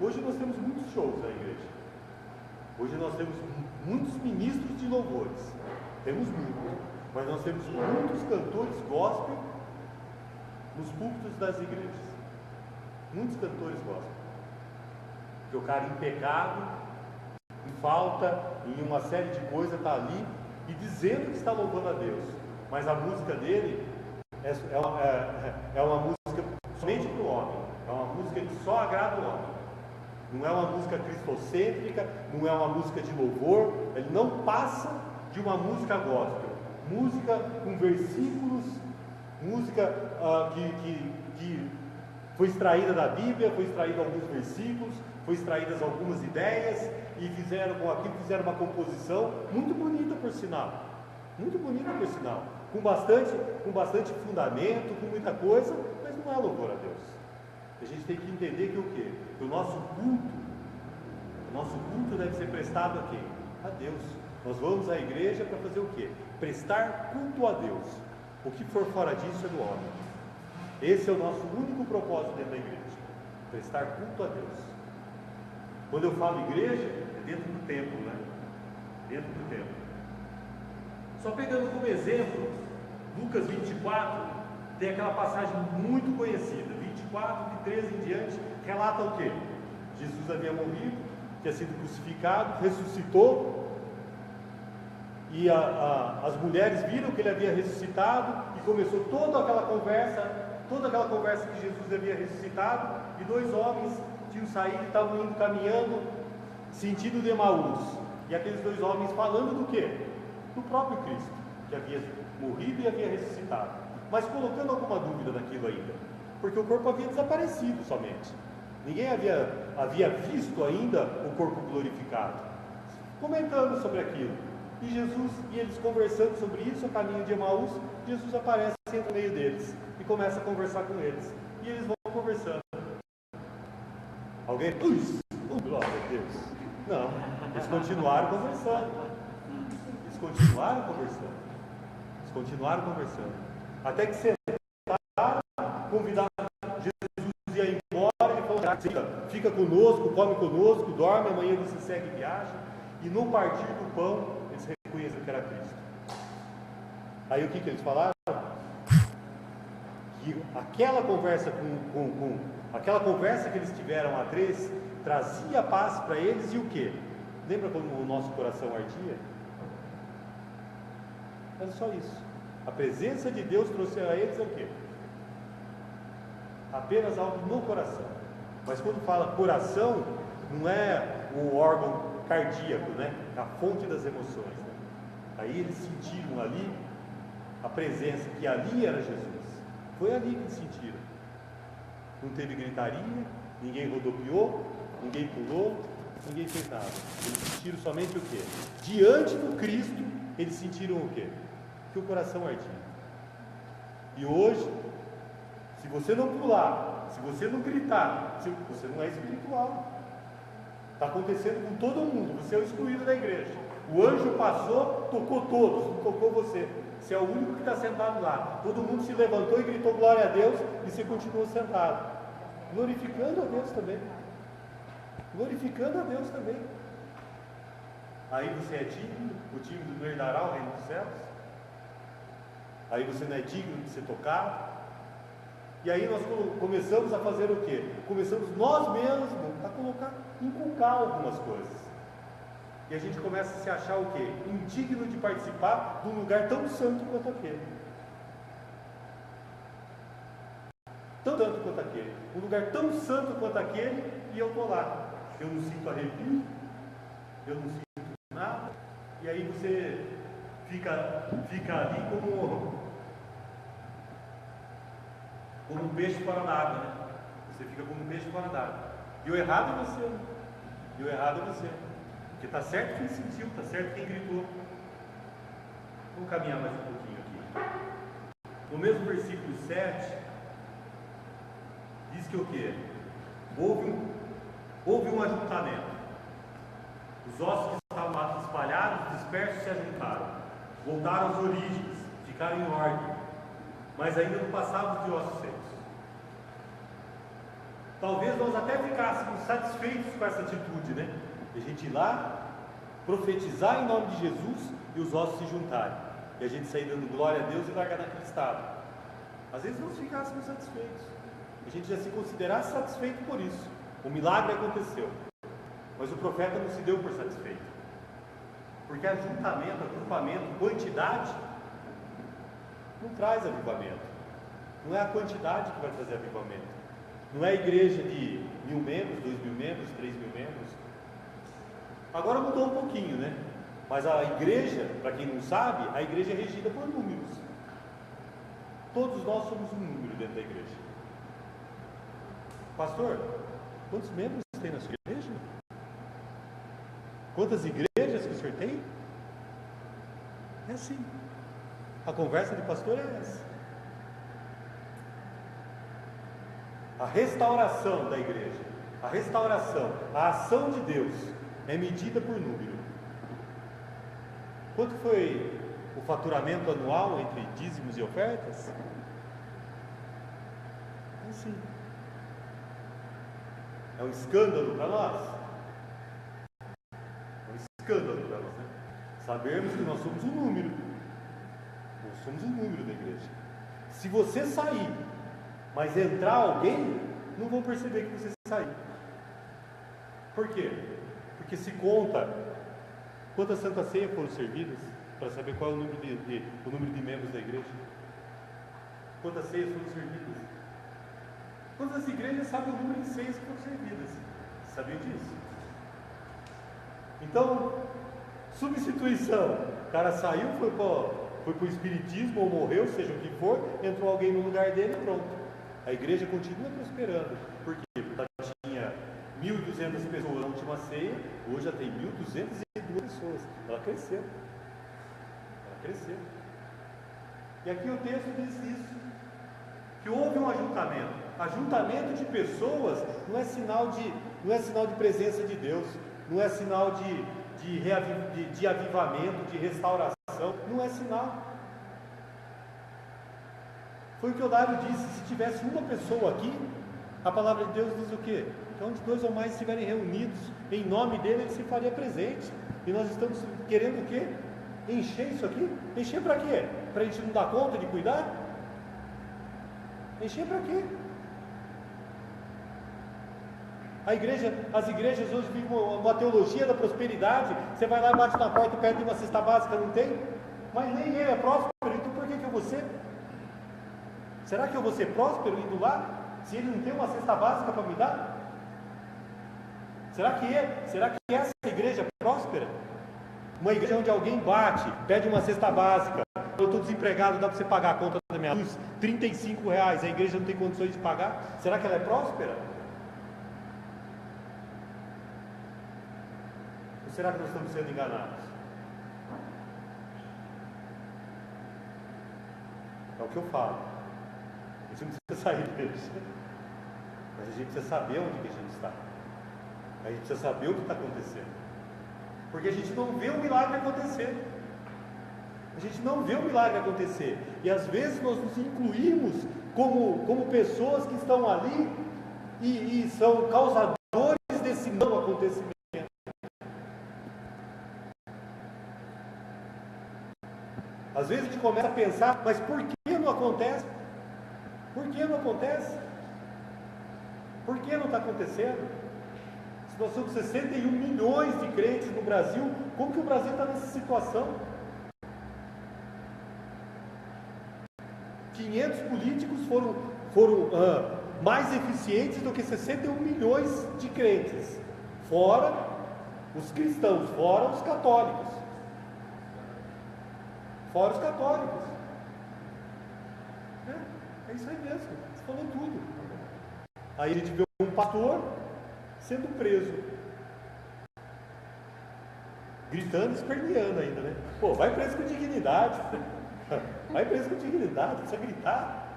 Hoje nós temos muitos shows na igreja. Hoje nós temos muitos ministros de louvores. Temos muitos. Mas nós temos muitos cantores gospel nos púlpitos das igrejas. Muitos cantores gospel. Porque o cara em pecado, em falta, em uma série de coisas, está ali e dizendo que está louvando a Deus. Mas a música dele é uma música somente para o homem. É uma música que só agrada o homem. Não é uma música cristocêntrica, não é uma música de louvor, ele não passa de uma música gospel, música com versículos, música que foi extraída da Bíblia, foi extraída alguns versículos, foi extraídas algumas ideias, e fizeram uma composição muito bonita por sinal, com bastante fundamento, com muita coisa, mas não é louvor a Deus. A gente tem que entender que o quê? Que o nosso culto deve ser prestado a quem? A Deus. Nós vamos à igreja para fazer o quê? Prestar culto a Deus. O que for fora disso é do homem. Esse é o nosso único propósito dentro da igreja. Prestar culto a Deus. Quando eu falo igreja, é dentro do templo, né? Dentro do templo. Só pegando como exemplo, Lucas 24, tem aquela passagem muito conhecida. 24, de 13 em diante, relata o quê? Jesus havia morrido, tinha sido crucificado, ressuscitou, e as mulheres viram que ele havia ressuscitado, e começou toda aquela conversa que Jesus havia ressuscitado, e dois homens tinham saído e estavam indo caminhando, sentido de Emaús, e aqueles dois homens falando do quê? Do próprio Cristo, que havia morrido e havia ressuscitado, mas colocando alguma dúvida naquilo ainda. Porque o corpo havia desaparecido somente. Ninguém havia visto ainda o corpo glorificado. comentando sobre aquilo. E Jesus, e eles conversando sobre isso, a caminho de Emaús, Jesus aparece entre o meio deles e começa a conversar com eles. E eles vão conversando. Alguém? Glória a Deus. Não, eles continuaram conversando. Eles continuaram conversando. Eles continuaram conversando. Até que sentaram, convidaram Jesus ia embora, ele falou: fica conosco, come conosco, dorme, amanhã você segue e viaja. E no partir do pão, eles reconheceram que era Cristo. Aí o que eles falaram? Que aquela conversa aquela conversa que eles tiveram a três trazia paz para eles, e o quê? Lembra como o nosso coração ardia? Era só isso. A presença de Deus trouxe a eles o quê? Apenas algo no coração. Mas quando fala coração, não é o órgão cardíaco, né? A fonte das emoções, né? Aí eles sentiram ali a presença, que ali era Jesus. Foi ali que eles sentiram. Não teve gritaria, ninguém rodopiou, ninguém pulou, ninguém fez nada. Eles sentiram somente o quê? Diante do Cristo, eles sentiram o quê? Que o coração ardia. E hoje, se você não pular, se você não gritar, você não é espiritual. Está acontecendo com todo mundo. Você é o excluído da igreja. O anjo passou, tocou todos, não tocou você. Você é o único que está sentado lá. Todo mundo se levantou e gritou glória a Deus, e você continuou sentado, glorificando a Deus também. Glorificando a Deus também. Aí você é digno, o digno não herdará o reino dos céus. Aí você não é digno de ser tocado. E aí nós começamos a fazer o quê? Começamos nós mesmos a inculcar algumas coisas. E a gente começa a se achar o quê? Indigno de participar de um lugar tão santo quanto aquele. Tão santo quanto aquele. Um lugar tão santo quanto aquele, e eu estou lá. Eu não sinto arrepio, eu não sinto nada. E aí você fica ali como um peixe fora d'água, né? Você fica como um peixe fora d'água. E o errado é você. E o errado é você. Porque está certo quem sentiu, está certo quem gritou. Vamos caminhar mais um pouquinho aqui. No mesmo versículo 7, diz que o quê? Houve um ajuntamento. Os ossos que estavam espalhados, dispersos, se ajuntaram. Voltaram às origens, ficaram em ordem. Mas ainda não passavam de ossos secos. Talvez nós até ficássemos satisfeitos com essa atitude, né? De a gente ir lá, profetizar em nome de Jesus e os ossos se juntarem. E a gente sair dando glória a Deus e largar naquele estado. Às vezes nós ficássemos satisfeitos. A gente já se considerasse satisfeito por isso. O milagre aconteceu. Mas o profeta não se deu por satisfeito. Porque ajuntamento, agrupamento, quantidade não traz avivamento. Não é a quantidade que vai trazer avivamento. Não é a igreja de 1.000 membros, 2.000 membros, 3.000 membros. Agora mudou um pouquinho, né? Mas a igreja, para quem não sabe, a igreja é regida por números. Todos nós somos um número dentro da igreja. Pastor, quantos membros tem na sua igreja? Quantas igrejas que o senhor tem? É assim. A conversa de pastor é essa. A restauração da igreja, a restauração, a ação de Deus é medida por número. Quanto foi o faturamento anual entre dízimos e ofertas? É assim. É um escândalo para nós. É um escândalo para nós, né? Sabermos que nós somos um número. Nós somos um número da igreja. Se você sair, mas entrar alguém, não vão perceber que você saiu. Por quê? Porque se conta quantas Santa Ceia foram servidas, para saber qual é o número de membros da igreja. Quantas ceias foram servidas? Quantas igrejas sabem o número de ceias que foram servidas? Você sabia disso? Então, substituição. O cara saiu, foi para o espiritismo ou morreu, seja o que for, entrou alguém no lugar dele e pronto. A igreja continua prosperando. Por quê? Porque tinha 1.200 pessoas na última ceia, hoje já tem 1.202 pessoas. pessoas. Ela cresceu. E aqui o texto diz isso, que houve um ajuntamento. Ajuntamento de pessoas não é sinal de presença de Deus, não é sinal de avivamento, de restauração, não é sinal. Foi o que o Dário disse: se tivesse uma pessoa aqui, a palavra de Deus diz o quê? Que onde 2 ou mais estiverem reunidos em nome dele, ele se faria presente. E nós estamos querendo o quê? Encher isso aqui? Encher para quê? Para a gente não dar conta de cuidar? Encher para quê? As igrejas hoje vivem uma teologia da prosperidade. Você vai lá e bate na porta e pede uma cesta básica, não tem? Mas nem ele é próspero, então por que eu vou ser? Será que eu vou ser próspero indo lá, se ele não tem uma cesta básica para me dar? Será que essa igreja é próspera? Uma igreja onde alguém bate, pede uma cesta básica. Eu estou desempregado, dá para você pagar a conta da minha luz? R$35, a igreja não tem condições de pagar. Será que ela é próspera? Ou será que nós estamos sendo enganados? É o que eu falo. A gente não precisa sair deles, mas a gente precisa saber onde que a gente está. A gente precisa saber o que está acontecendo. Porque a gente não vê o milagre acontecer. A gente não vê o milagre acontecer. E às vezes nós nos incluímos como pessoas que estão ali e são causadores desse não acontecimento. Às vezes a gente começa a pensar, mas por que não acontece? Por que não acontece? Por que não está acontecendo? Se nós somos 61 milhões de crentes no Brasil, como que o Brasil está nessa situação? 500 políticos foram mais eficientes do que 61 milhões de crentes, fora os cristãos, fora os católicos. Fora os católicos. É isso aí mesmo, você falou tudo. Aí a gente vê um pastor sendo preso, gritando, esperneando ainda, né? Pô, vai preso com dignidade. Vai preso com dignidade, não precisa gritar.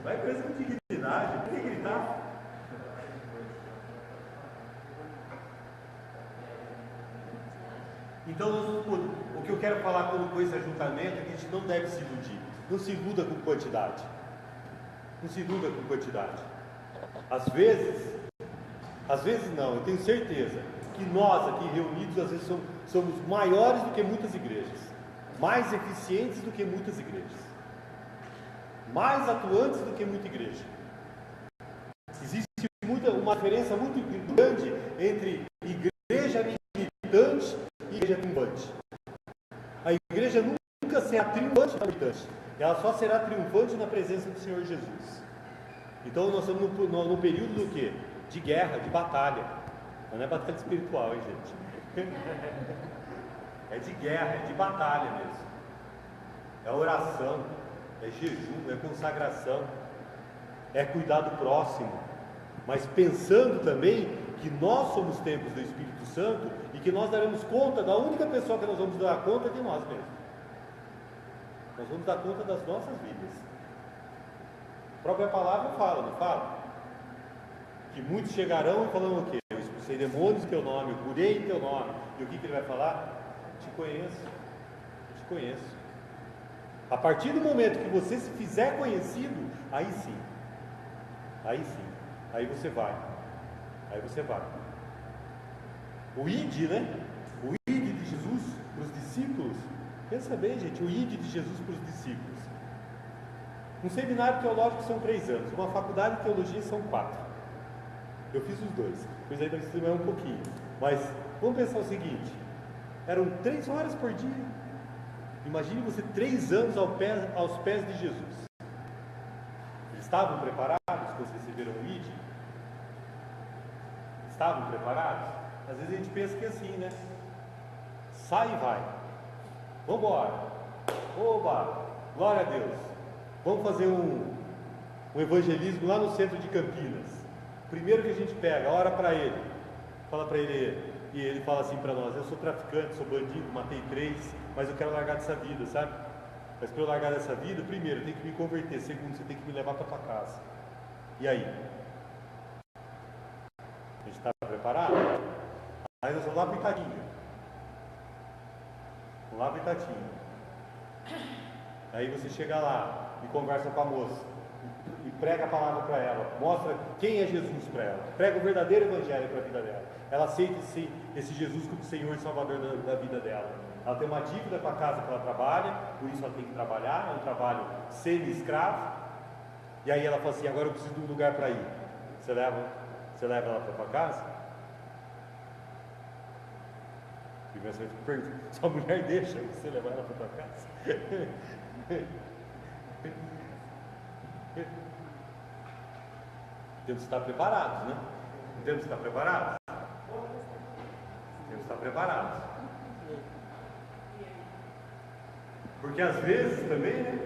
Vai preso com dignidade, por que gritar? Então, o que eu quero falar com esse ajuntamento é que a gente não deve se iludir. Não se iluda com quantidade. Não se iluda com quantidade. Às vezes não, eu tenho certeza que nós aqui reunidos, às vezes somos maiores do que muitas igrejas, mais eficientes do que muitas igrejas, mais atuantes do que muita igreja. Existe uma diferença muito grande entre igreja militante e igreja triunfante. A igreja nunca será triunfante na militante, ela só será triunfante na presença do Senhor Jesus. Então nós estamos no período do quê? De guerra, de batalha. Não é batalha espiritual, hein, gente? É de guerra, é de batalha mesmo. É oração, é jejum, é consagração, é cuidar do próximo, mas pensando também que nós somos templos do Espírito Santo e que nós daremos conta da única pessoa que nós vamos dar conta de nós mesmos. Nós vamos dar conta das nossas vidas. A própria palavra fala, não fala? Que muitos chegarão e falarão o quê? Eu expulsei demônios em teu nome, eu curei em teu nome. E o que ele vai falar? Te conheço, te conheço. A partir do momento que você se fizer conhecido, aí sim, aí você vai. O ID, né? O ID de Jesus para os discípulos. Pensa bem, gente, o ID de Jesus para os discípulos. Um seminário teológico são 3 anos, uma faculdade de teologia são 4. Eu fiz os 2, pois aí deve ser um pouquinho. Mas vamos pensar o seguinte: eram 3 horas por dia. Imagine você 3 anos aos pés de Jesus. Eles estavam preparados quando receberam o ID? Estavam preparados? Às vezes a gente pensa que é assim, né? Sai e vai. Vamos embora. Oba! Glória a Deus. Vamos fazer um evangelismo lá no centro de Campinas. Primeiro que a gente pega, ora para ele. fala para ele, e ele fala assim para nós: eu sou traficante, sou bandido, matei 3, mas eu quero largar dessa vida, sabe? Mas para eu largar dessa vida, primeiro, eu tenho que me converter, segundo, você tem que me levar para tua casa. E aí? A gente está preparado? Aí nós vamos lá para Itatinga. Vamos lá para Itatinga. Aí você chega lá e conversa com a moça e prega a palavra para ela, mostra quem é Jesus para ela, prega o verdadeiro evangelho para a vida dela. Ela aceita esse Jesus como Senhor e Salvador da vida dela. Ela tem uma dívida com a casa que ela trabalha, por isso ela tem que trabalhar, é um trabalho semi-escravo. E aí ela fala assim: agora eu preciso de um lugar para ir. Você leva ela para a tua casa? E você pergunta: sua mulher deixa você levar ela para a tua casa? Temos que estar preparados, né? Não temos que estar preparados? Temos que estar preparados. Porque às vezes também, né?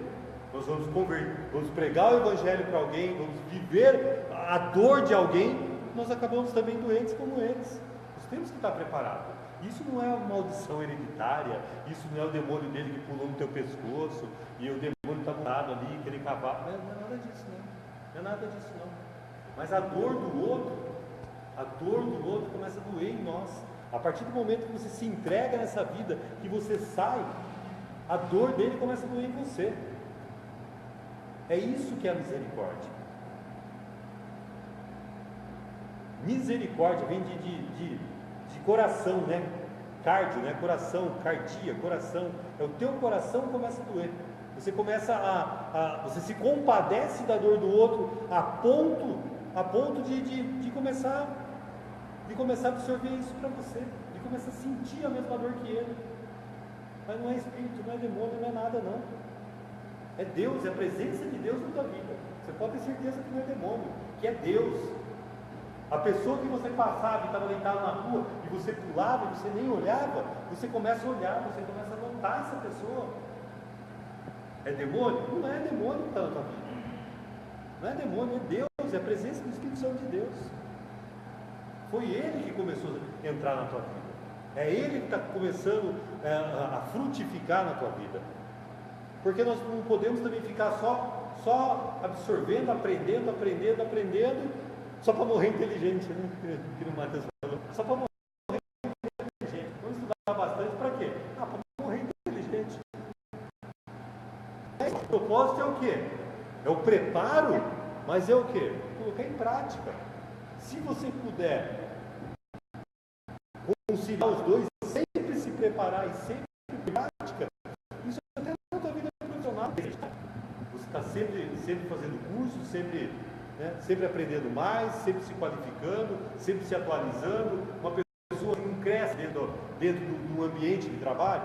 Nós vamos pregar o evangelho para alguém, vamos viver a dor de alguém, nós acabamos também doentes como eles. Nós temos que estar preparados. Isso não é uma maldição hereditária, isso não é o demônio dele que pulou no teu pescoço e o demônio está montado ali, aquele cavalo. Não é nada disso, não. Não é nada disso, não. Mas a dor do outro começa a doer em nós. A partir do momento que você se entrega nessa vida, que você sai, a dor dele começa a doer em você. É isso que é a misericórdia. Misericórdia vem de coração, né? Cardio, né? Coração, cardia, coração. É o teu coração que começa a doer. Você começa você se compadece da dor do outro a ponto de começar a absorver isso para você, de começar a sentir a mesma dor que ele. Mas não é espírito, não é demônio, não é nada, não. É Deus, é a presença de Deus na tua vida. Você pode ter certeza que não é demônio, que é Deus. A pessoa que você passava e estava deitado na rua, e você pulava, e você nem olhava, você começa a olhar, você começa a notar essa pessoa. É demônio? Não é demônio que está na tua vida. Não é demônio, é Deus, é a presença do Espírito Santo de Deus. Foi Ele que começou a entrar na tua vida. É Ele que está começando a frutificar na tua vida. Porque nós não podemos também ficar só absorvendo, aprendendo, só para morrer inteligente, né? Que o Mateus falou. Só para morrer inteligente. Vamos estudar bastante para quê? Para morrer inteligente. O propósito é o quê? É o preparo, mas é o quê? Colocar em prática. Se você puder conciliar os dois, sempre se preparar e sempre em prática, isso até na tua vida profissional. Você está sempre fazendo curso, sempre aprendendo mais, sempre se qualificando, sempre se atualizando. Uma pessoa que não cresce dentro do ambiente de trabalho,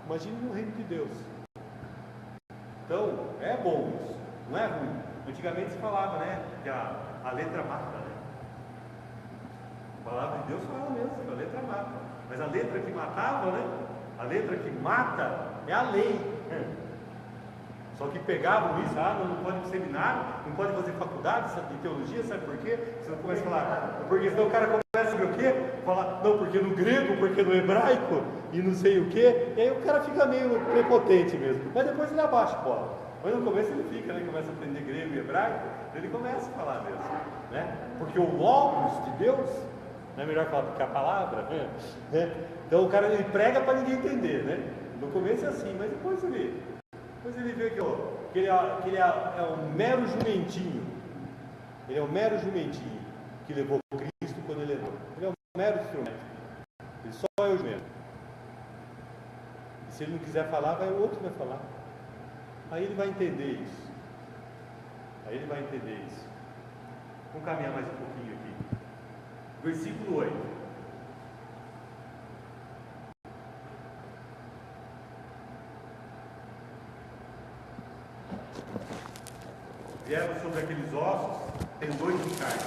imagine no reino de Deus. Então, é bom isso, não é ruim. Antigamente se falava, né, que a letra mata, né? A palavra de Deus fala mesmo, que a letra mata. Mas a letra que matava, né? A letra que mata é a lei. Só que pegavam isso, não pode ir para o seminário, não pode fazer faculdade de teologia, sabe por quê? Você não começa a falar, porque senão o cara começa a saber o quê? Falar, não, porque no grego, porque no hebraico, e não sei o quê, e aí o cara fica meio prepotente mesmo, mas depois ele abaixa a bola. Mas no começo ele fica, né? Começa a aprender grego e hebraico, ele começa a falar mesmo, né? Porque o logos de Deus, não é melhor falar do que a palavra, né? Então o cara ele prega para ninguém entender, né? No começo é assim, mas depois ele vê que ele é um mero jumentinho. Ele é um mero jumentinho que levou Cristo quando ele levou. Ele é um mero instrumento. Ele só é o jumento. E se ele não quiser falar, o outro vai falar. Aí ele vai entender isso. Vamos caminhar mais um pouquinho aqui. Versículo 8. Vieram sobre aqueles ossos, tendões de carne.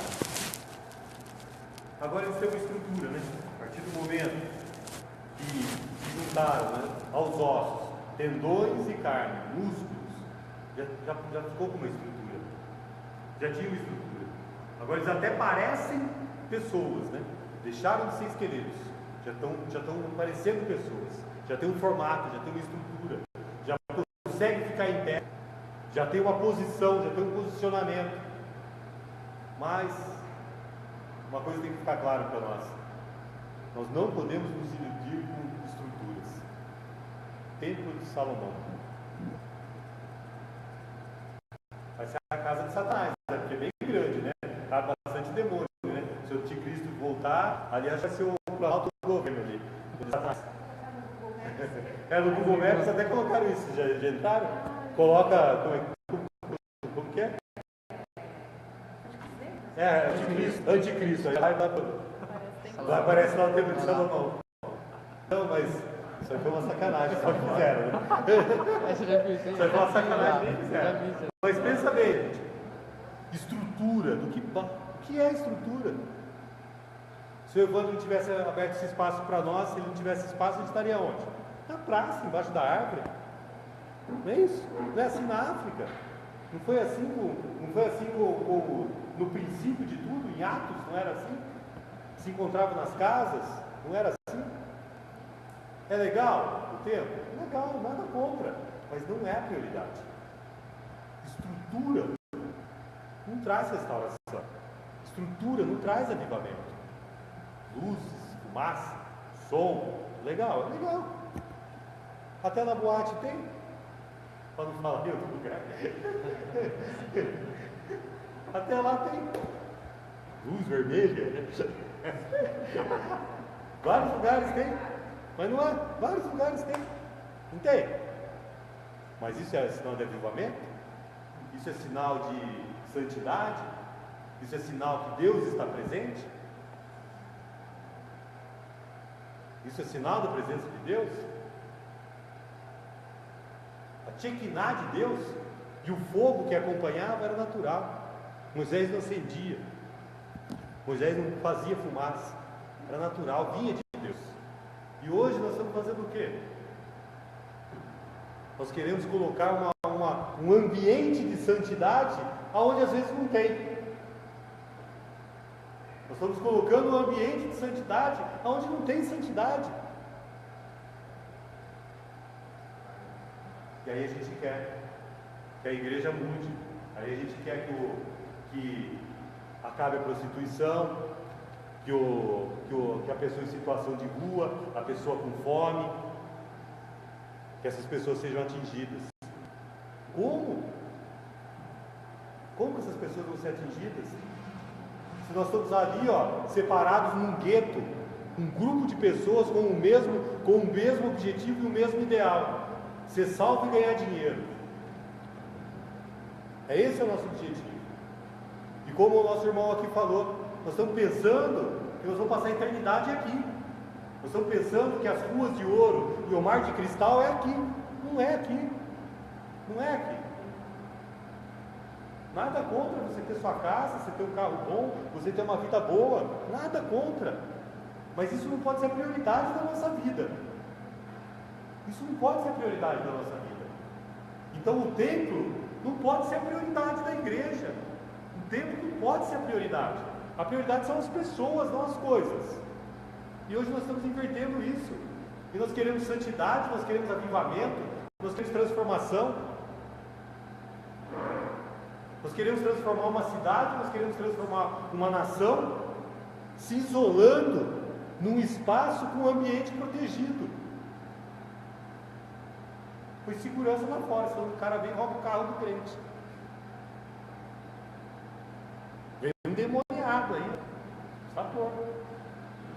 Agora eles têm uma estrutura, né? A partir do momento que se juntaram, né, aos ossos, tendões e carne, músculos, já ficou com uma estrutura. Já tinha uma estrutura. Agora eles até parecem pessoas, né? deixaram de ser esqueletos, já estão parecendo pessoas, já tem um formato, já tem uma estrutura, já consegue ficar em pé, já tem uma posição, já tem um posicionamento. Mas uma coisa tem que ficar clara para nós: nós não podemos nos iludir com estruturas. Templo de Salomão vai ser a casa de Satanás, né? Porque é bem grande, né? Há bastante demônio, né? Se o anticristo voltar, aliás, vai ser o alto governo ali. No Google Maps até colocaram isso, já entraram? Coloca, como que é? Anticristo, aí lá aparece lá o Templo de Salomão. Não, mas isso aí foi uma sacanagem, só que fizeram, né? Isso aí foi uma sacanagem, nem fizeram. Mas pensa bem, gente, estrutura, o que é estrutura? Se o Evandro não tivesse aberto esse espaço para nós, se ele não tivesse espaço, a gente estaria onde? Na praça, embaixo da árvore. Não é isso? Não é assim na África? Não foi assim no princípio de tudo, em Atos, não era assim? Se encontravam nas casas, não era assim? É legal o tempo? É legal, nada contra, mas não é a prioridade. Estrutura não traz restauração. Estrutura não traz avivamento. Luzes, fumaça, som, legal, é legal. Até na boate tem, para não falar em outro lugar. Até lá tem luz vermelha. Vários lugares tem, mas não é. Vários lugares tem, não tem. Mas isso é sinal de avivamento? Isso é sinal de santidade? Isso é sinal que Deus está presente? Isso é sinal da presença de Deus? A Shekinah de Deus e o fogo que acompanhava era natural. Moisés não acendia, Moisés não fazia fumaça, era natural, vinha de Deus. E hoje nós estamos fazendo o quê? Nós queremos colocar um ambiente de santidade onde às vezes não tem. Nós estamos colocando um ambiente de santidade onde não tem santidade. E aí a gente quer que a igreja mude. Aí a gente quer que acabe a prostituição, que a pessoa em situação de rua, a pessoa com fome, que essas pessoas sejam atingidas. Como? Como que essas pessoas vão ser atingidas? Se nós estamos ali, separados num gueto, um grupo de pessoas com o mesmo objetivo e o mesmo ideal: ser salvo e ganhar dinheiro. Esse é o nosso objetivo. E como o nosso irmão aqui falou, nós estamos pensando que nós vamos passar a eternidade aqui. Nós estamos pensando que as ruas de ouro e o mar de cristal é aqui. Não é aqui. Não é aqui. Nada contra você ter sua casa, você ter um carro bom, você ter uma vida boa. Nada contra. Mas isso não pode ser a prioridade da nossa vida. Isso não pode ser a prioridade da nossa vida. Então o templo não pode ser a prioridade da igreja. O templo não pode ser a prioridade. A prioridade são as pessoas, não as coisas. E hoje nós estamos invertendo isso. E nós queremos santidade, nós queremos avivamento, nós queremos transformação. Nós queremos transformar uma cidade, nós queremos transformar uma nação, se isolando num espaço com um ambiente protegido. Foi segurança lá fora, senão o cara vem e rouba o carro do crente. Vem um endemoniado aí, está por.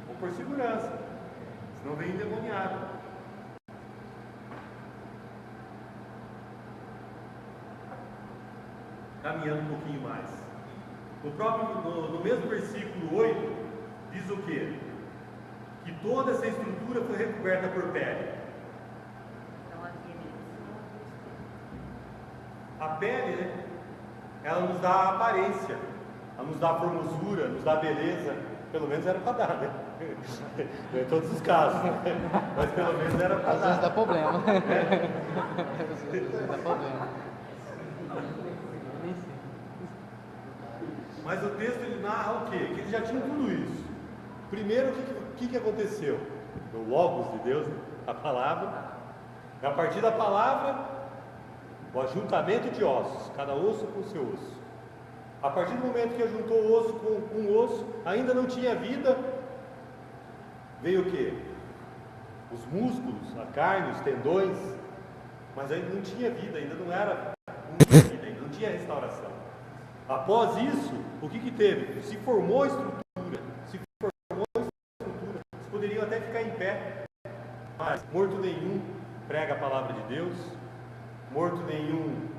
Ou por segurança, senão vem endemoniado. Caminhando um pouquinho mais. No mesmo versículo 8, diz o quê? Que toda essa estrutura foi recoberta por pele. A pele, né, ela nos dá a aparência, ela nos dá a formosura, nos dá a beleza. Pelo menos era para dar, né? Não em todos os casos, né? Mas pelo menos era para dar. Às vezes dá problema. Às vezes dá problema. Mas o texto ele narra o quê? Que eles já tinham tudo isso. Primeiro, o que aconteceu? O Logos de Deus, a palavra. A partir da palavra, o ajuntamento de ossos, cada osso com o seu osso. A partir do momento que ajuntou osso com osso, ainda não tinha vida, veio o quê? Os músculos, a carne, os tendões, mas ainda não tinha vida, ainda não era vida, ainda não tinha restauração. Após isso, o que teve? Se formou a estrutura, eles poderiam até ficar em pé, mas morto nenhum prega a palavra de Deus, morto nenhum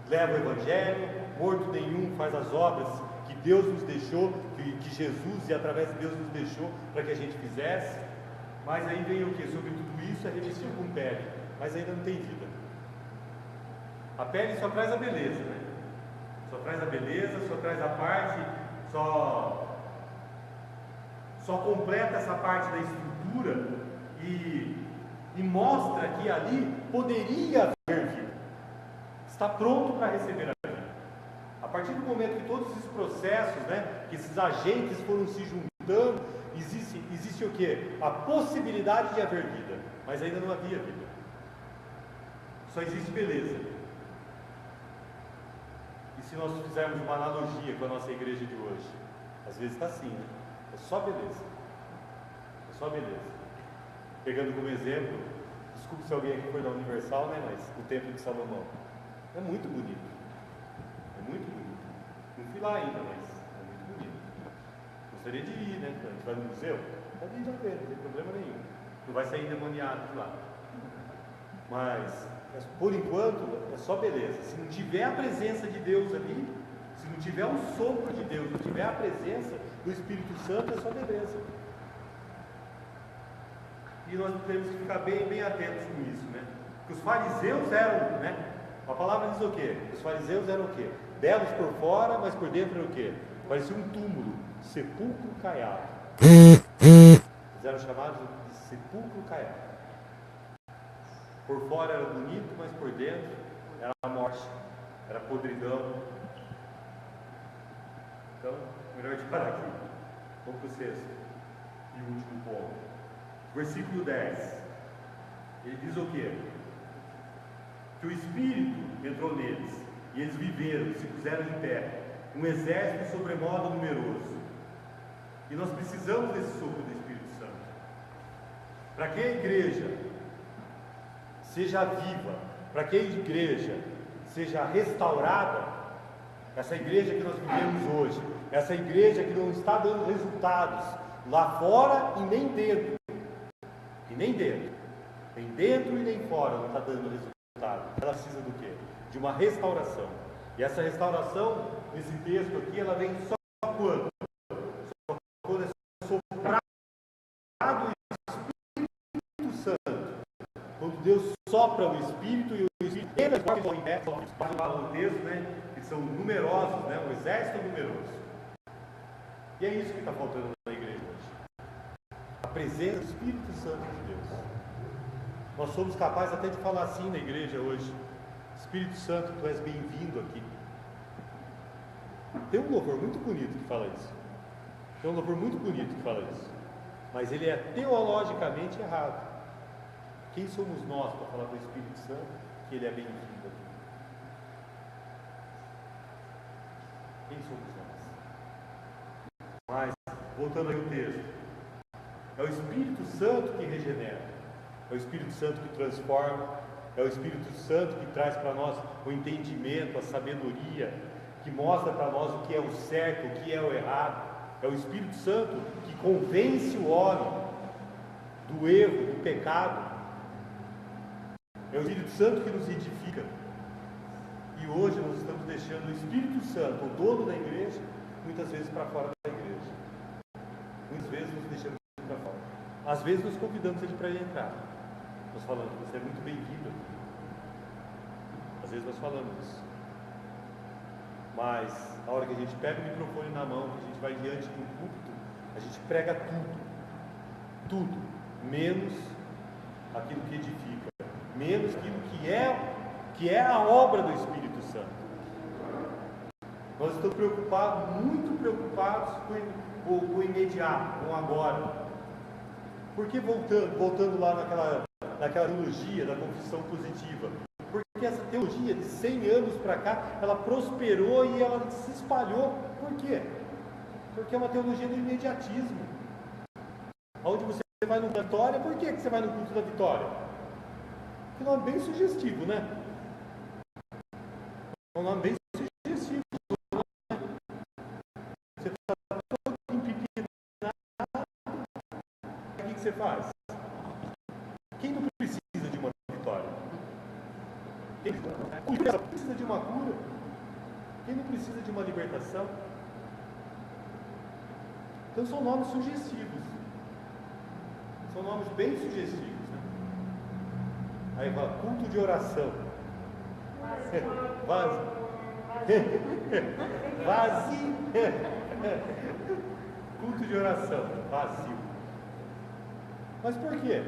leva o Evangelho, morto nenhum faz as obras que Deus nos deixou, que Jesus e através de Deus nos deixou para que a gente fizesse. Mas aí vem o que? Sobre tudo isso é revestido com pele, mas ainda não tem vida. A pele só traz a beleza, né? Só traz a beleza, só traz a parte, só completa essa parte da estrutura e mostra que ali poderia haver vida. Está pronto para receber a vida. A partir do momento que todos esses processos, né, que esses agentes foram se juntando, existe o quê? A possibilidade de haver vida, mas ainda não havia vida. Só existe beleza. E se nós fizermos uma analogia com a nossa igreja de hoje, às vezes está assim, né? É só beleza. É só beleza. Pegando como exemplo, desculpe se alguém aqui for da Universal, né, mas o Templo de Salomão. É muito bonito. É muito bonito. Não fui lá ainda, mas é muito bonito. Gostaria de ir, né? A gente vai no museu, pode ir já ver, não tem problema nenhum. Não vai sair endemoniado de lá. Mas, por enquanto, é só beleza. Se não tiver a presença de Deus ali, se não tiver o sopro de Deus, não tiver a presença do Espírito Santo, é só beleza. E nós temos que ficar bem atentos com isso, né? Porque os fariseus eram, né? A palavra diz o quê? Os fariseus eram o quê? Belos por fora, mas por dentro era o quê? Parecia um túmulo, sepulcro caiado. Eles eram chamados de sepulcro caiado. Por fora era bonito, mas por dentro era a morte, era a podridão. Então, melhor de parar aqui. Vamos para o sexto e último ponto. Versículo 10. Ele diz o quê? Que o Espírito entrou neles, e eles viveram, se puseram de pé, um exército sobremodo numeroso. E nós precisamos desse sopro do Espírito Santo, para que a igreja seja viva, para que a igreja seja restaurada, essa igreja que nós vivemos hoje, essa igreja que não está dando resultados lá fora e nem dentro, nem dentro e nem fora não está dando resultado. Ela precisa do quê? De uma restauração. E essa restauração, nesse texto aqui, ela vem só quando? Só quando é soprado o Espírito Santo. Quando Deus sopra o Espírito e o Espírito entra em pé, o texto, né? Que são numerosos, né? Um exército numeroso. E é isso que está faltando na igreja hoje. A presença do Espírito Santo de Deus. Nós somos capazes até de falar assim na igreja hoje: Espírito Santo, tu és bem-vindo aqui. Tem um louvor muito bonito que fala isso. Mas ele é teologicamente errado. Quem somos nós para falar do Espírito Santo que ele é bem-vindo aqui? Quem somos nós? Mas, voltando aí ao texto, é o Espírito Santo que regenera. É o Espírito Santo que transforma, é o Espírito Santo que traz para nós o entendimento, a sabedoria, que mostra para nós o que é o certo, o que é o errado. É o Espírito Santo que convence o homem do erro, do pecado. É o Espírito Santo que nos edifica. E hoje nós estamos deixando o Espírito Santo, o dono da igreja, muitas vezes para fora da igreja. Muitas vezes nos deixamos para fora. Às vezes nos convidamos ele para ele entrar. Nós falamos, você é muito bem-vindo aqui. Às vezes nós falamos isso. Mas, a hora que a gente pega o microfone na mão, que a gente vai diante de um púlpito, a gente prega tudo, menos aquilo que edifica, menos aquilo que é a obra do Espírito Santo. Nós estamos preocupados, muito preocupados com o imediato, com o agora. Porque voltando lá naquela teologia da confissão positiva, porque essa teologia de 100 anos para cá, ela prosperou e ela se espalhou. Por quê? Porque é uma teologia do imediatismo. Onde você vai no Vitória, por que você vai no culto da Vitória? Que nome bem sugestivo, né? É um nome bem sugestivo. Né? Você está todo empipinado, o que você faz? Quem não precisa de uma vitória? Quem não precisa de uma cura? Quem não precisa de uma libertação? Então são nomes sugestivos. São nomes bem sugestivos. Né? Aí vai, culto de oração. Vazio. Culto de oração. Vazio. Mas por quê?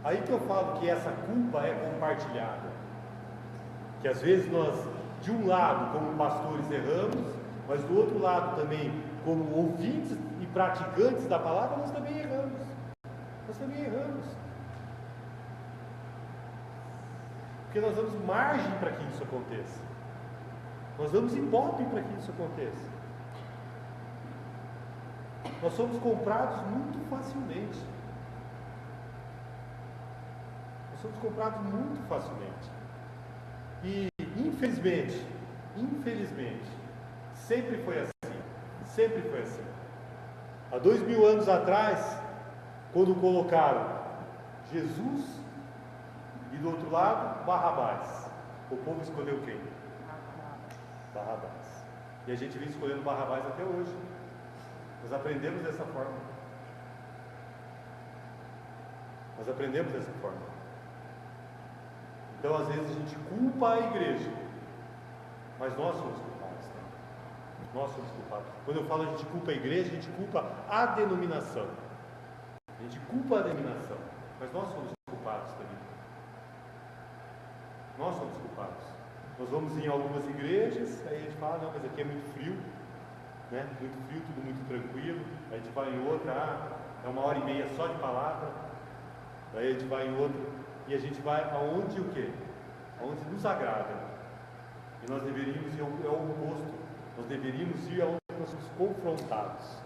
Aí que eu falo que essa culpa é compartilhada. Que às vezes nós, de um lado, como pastores, erramos, mas do outro lado também, como ouvintes e praticantes da palavra, nós também erramos. Nós também erramos. Porque nós damos margem para que isso aconteça. Nós damos ibope para que isso aconteça. Nós somos comprados muito facilmente. Nós somos comprados muito facilmente. E, infelizmente, sempre foi assim. Sempre foi assim. Há 2000 anos atrás, quando colocaram Jesus e do outro lado, Barrabás, o povo escolheu quem? Barrabás. E a gente vem escolhendo Barrabás até hoje. Nós aprendemos dessa forma. Nós aprendemos dessa forma. Então, às vezes, a gente culpa a igreja, mas nós somos culpados. Né? Nós somos culpados. Quando eu falo a gente culpa a igreja, a gente culpa a denominação. A gente culpa a denominação, mas nós somos culpados também. Nós somos culpados. Nós vamos em algumas igrejas, aí a gente fala, não, mas aqui é muito frio, né? Muito frio, tudo muito tranquilo. Aí a gente vai em outra, é 1h30 só de palavra. Daí a gente vai em outra, e a gente vai aonde o quê? Aonde nos agrada. E nós deveríamos ir ao oposto. Nós deveríamos ir aonde nós somos confrontados.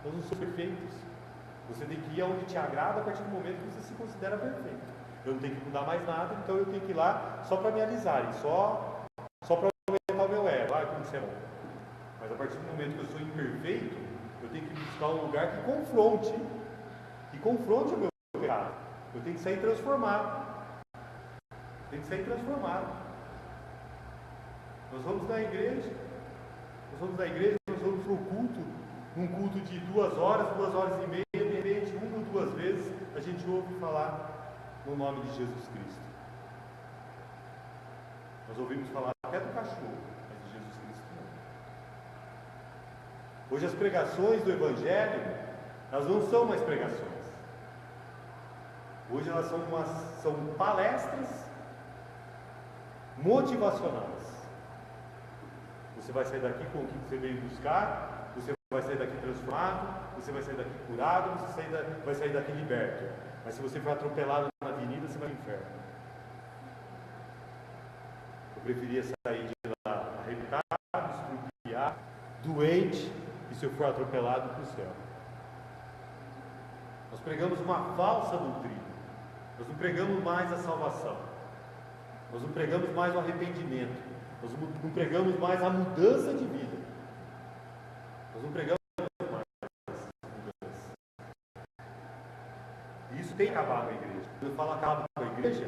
Nós não somos perfeitos. Você tem que ir aonde te agrada a partir do momento que você se considera perfeito. Eu não tenho que mudar mais nada, então eu tenho que ir lá só para me alisarem, só para aumentar o meu ego. Vai, como você é bom. Mas a partir do momento que eu sou imperfeito, eu tenho que buscar um lugar que confronte o meu pecado. Eu tenho que sair transformado. Nós vamos na igreja, nós vamos para o culto, um culto de 2 horas, 2 horas e meia, de repente, 1 ou 2 vezes, a gente ouve falar no nome de Jesus Cristo. Nós ouvimos falar até do cachorro, mas de Jesus Cristo não. Hoje as pregações do Evangelho, elas não são mais pregações. Hoje elas são palestras motivacionais. Você vai sair daqui com o que você veio buscar, você vai sair daqui transformado, você vai sair daqui curado, você vai sair daqui liberto. Mas se você for atropelado na avenida, você vai para o inferno. Eu preferia sair de lá arrebentado, estrupiado, doente, e se eu for atropelado, para o céu. Nós pregamos uma falsa doutrina. Nós não pregamos mais a salvação. Nós não pregamos mais o arrependimento. Nós não pregamos mais a mudança de vida. Nós não pregamos mais a mudança. E isso tem que acabar com a igreja. Quando eu falo acabar com a igreja,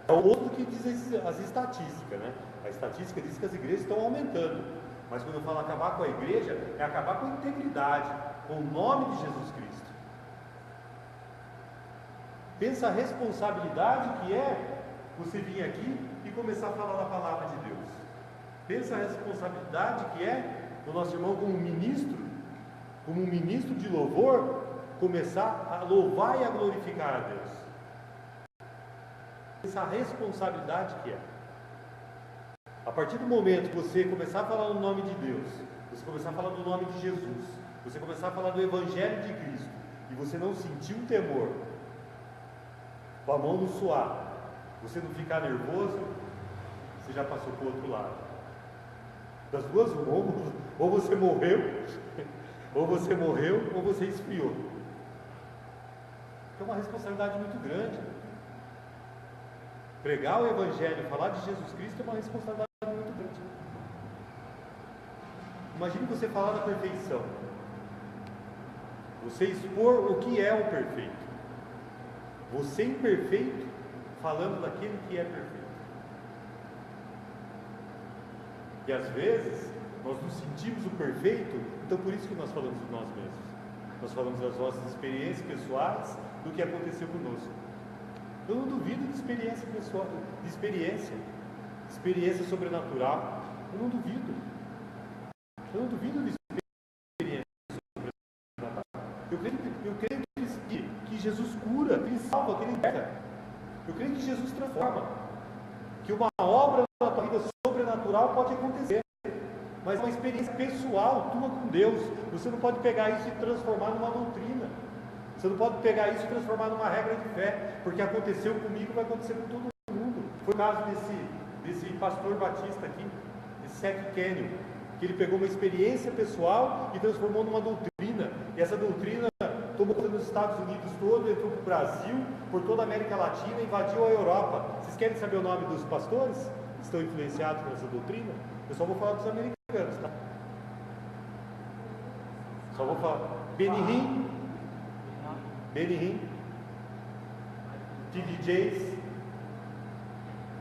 é o outro que diz as estatísticas, né? A estatística diz que as igrejas estão aumentando. Mas quando eu falo acabar com a igreja, é acabar com a integridade, com o nome de Jesus Cristo. Pensa a responsabilidade que é você vir aqui e começar a falar da palavra de Deus. Pensa a responsabilidade que é o nosso irmão como ministro de louvor, começar a louvar e a glorificar a Deus. Pensa a responsabilidade que é. A partir do momento que você começar a falar no nome de Deus, você começar a falar do nome de Jesus, você começar a falar do Evangelho de Cristo, e você não sentir um temor, com a mão não suar, você não ficar nervoso, você já passou para o outro lado. Das duas, ou você morreu, ou você esfriou. É uma responsabilidade muito grande. Pregar o Evangelho, falar de Jesus Cristo é uma responsabilidade muito grande. Imagine você falar da perfeição. Você expor o que é o perfeito. Você imperfeito, falando daquele que é perfeito. E às vezes, nós nos sentimos o perfeito, então por isso que nós falamos de nós mesmos. Nós falamos das nossas experiências pessoais, do que aconteceu conosco. Eu não duvido de experiência pessoal, de experiência sobrenatural. Eu não duvido. Eu não duvido de experiência sobrenatural. Eu creio que Jesus cura, que Ele salva, que Ele liberta. Eu creio que Jesus transforma. Que uma obra na tua vida sobrenatural pode acontecer. Mas é uma experiência pessoal tua com Deus. Você não pode pegar isso e transformar numa doutrina. Você não pode pegar isso e transformar numa regra de fé, porque aconteceu comigo, vai acontecer com todo mundo. Foi o caso desse pastor batista aqui, de Seth Kenyon, que ele pegou uma experiência pessoal e transformou numa doutrina. E essa doutrina tomou conta nos Estados Unidos todo, entrou para o Brasil, por toda a América Latina, invadiu a Europa. Vocês querem saber o nome dos pastores que estão influenciados por essa doutrina? Eu só vou falar dos americanos, tá? Só vou falar. Benny Hinn, T.D. Jakes,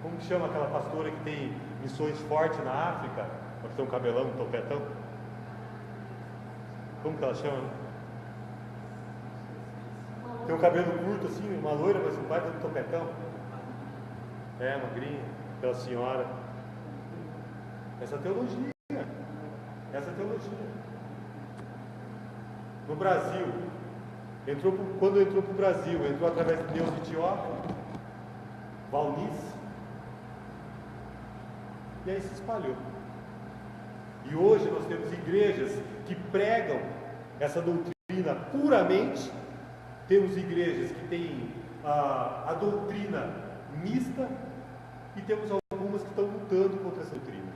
como que chama aquela pastora que tem missões fortes na África, que tem um cabelão, um topetão? Como que ela chama? Tem um cabelo curto assim, uma loira, mas um baita de topetão. É, magrinha, aquela senhora. Essa teologia. No Brasil, quando entrou para o Brasil, entrou através de Deus de Etiópia, Valnice, e aí se espalhou. E hoje nós temos igrejas que pregam essa doutrina puramente, temos igrejas que têm a doutrina mista, e temos algumas que estão lutando contra essa doutrina.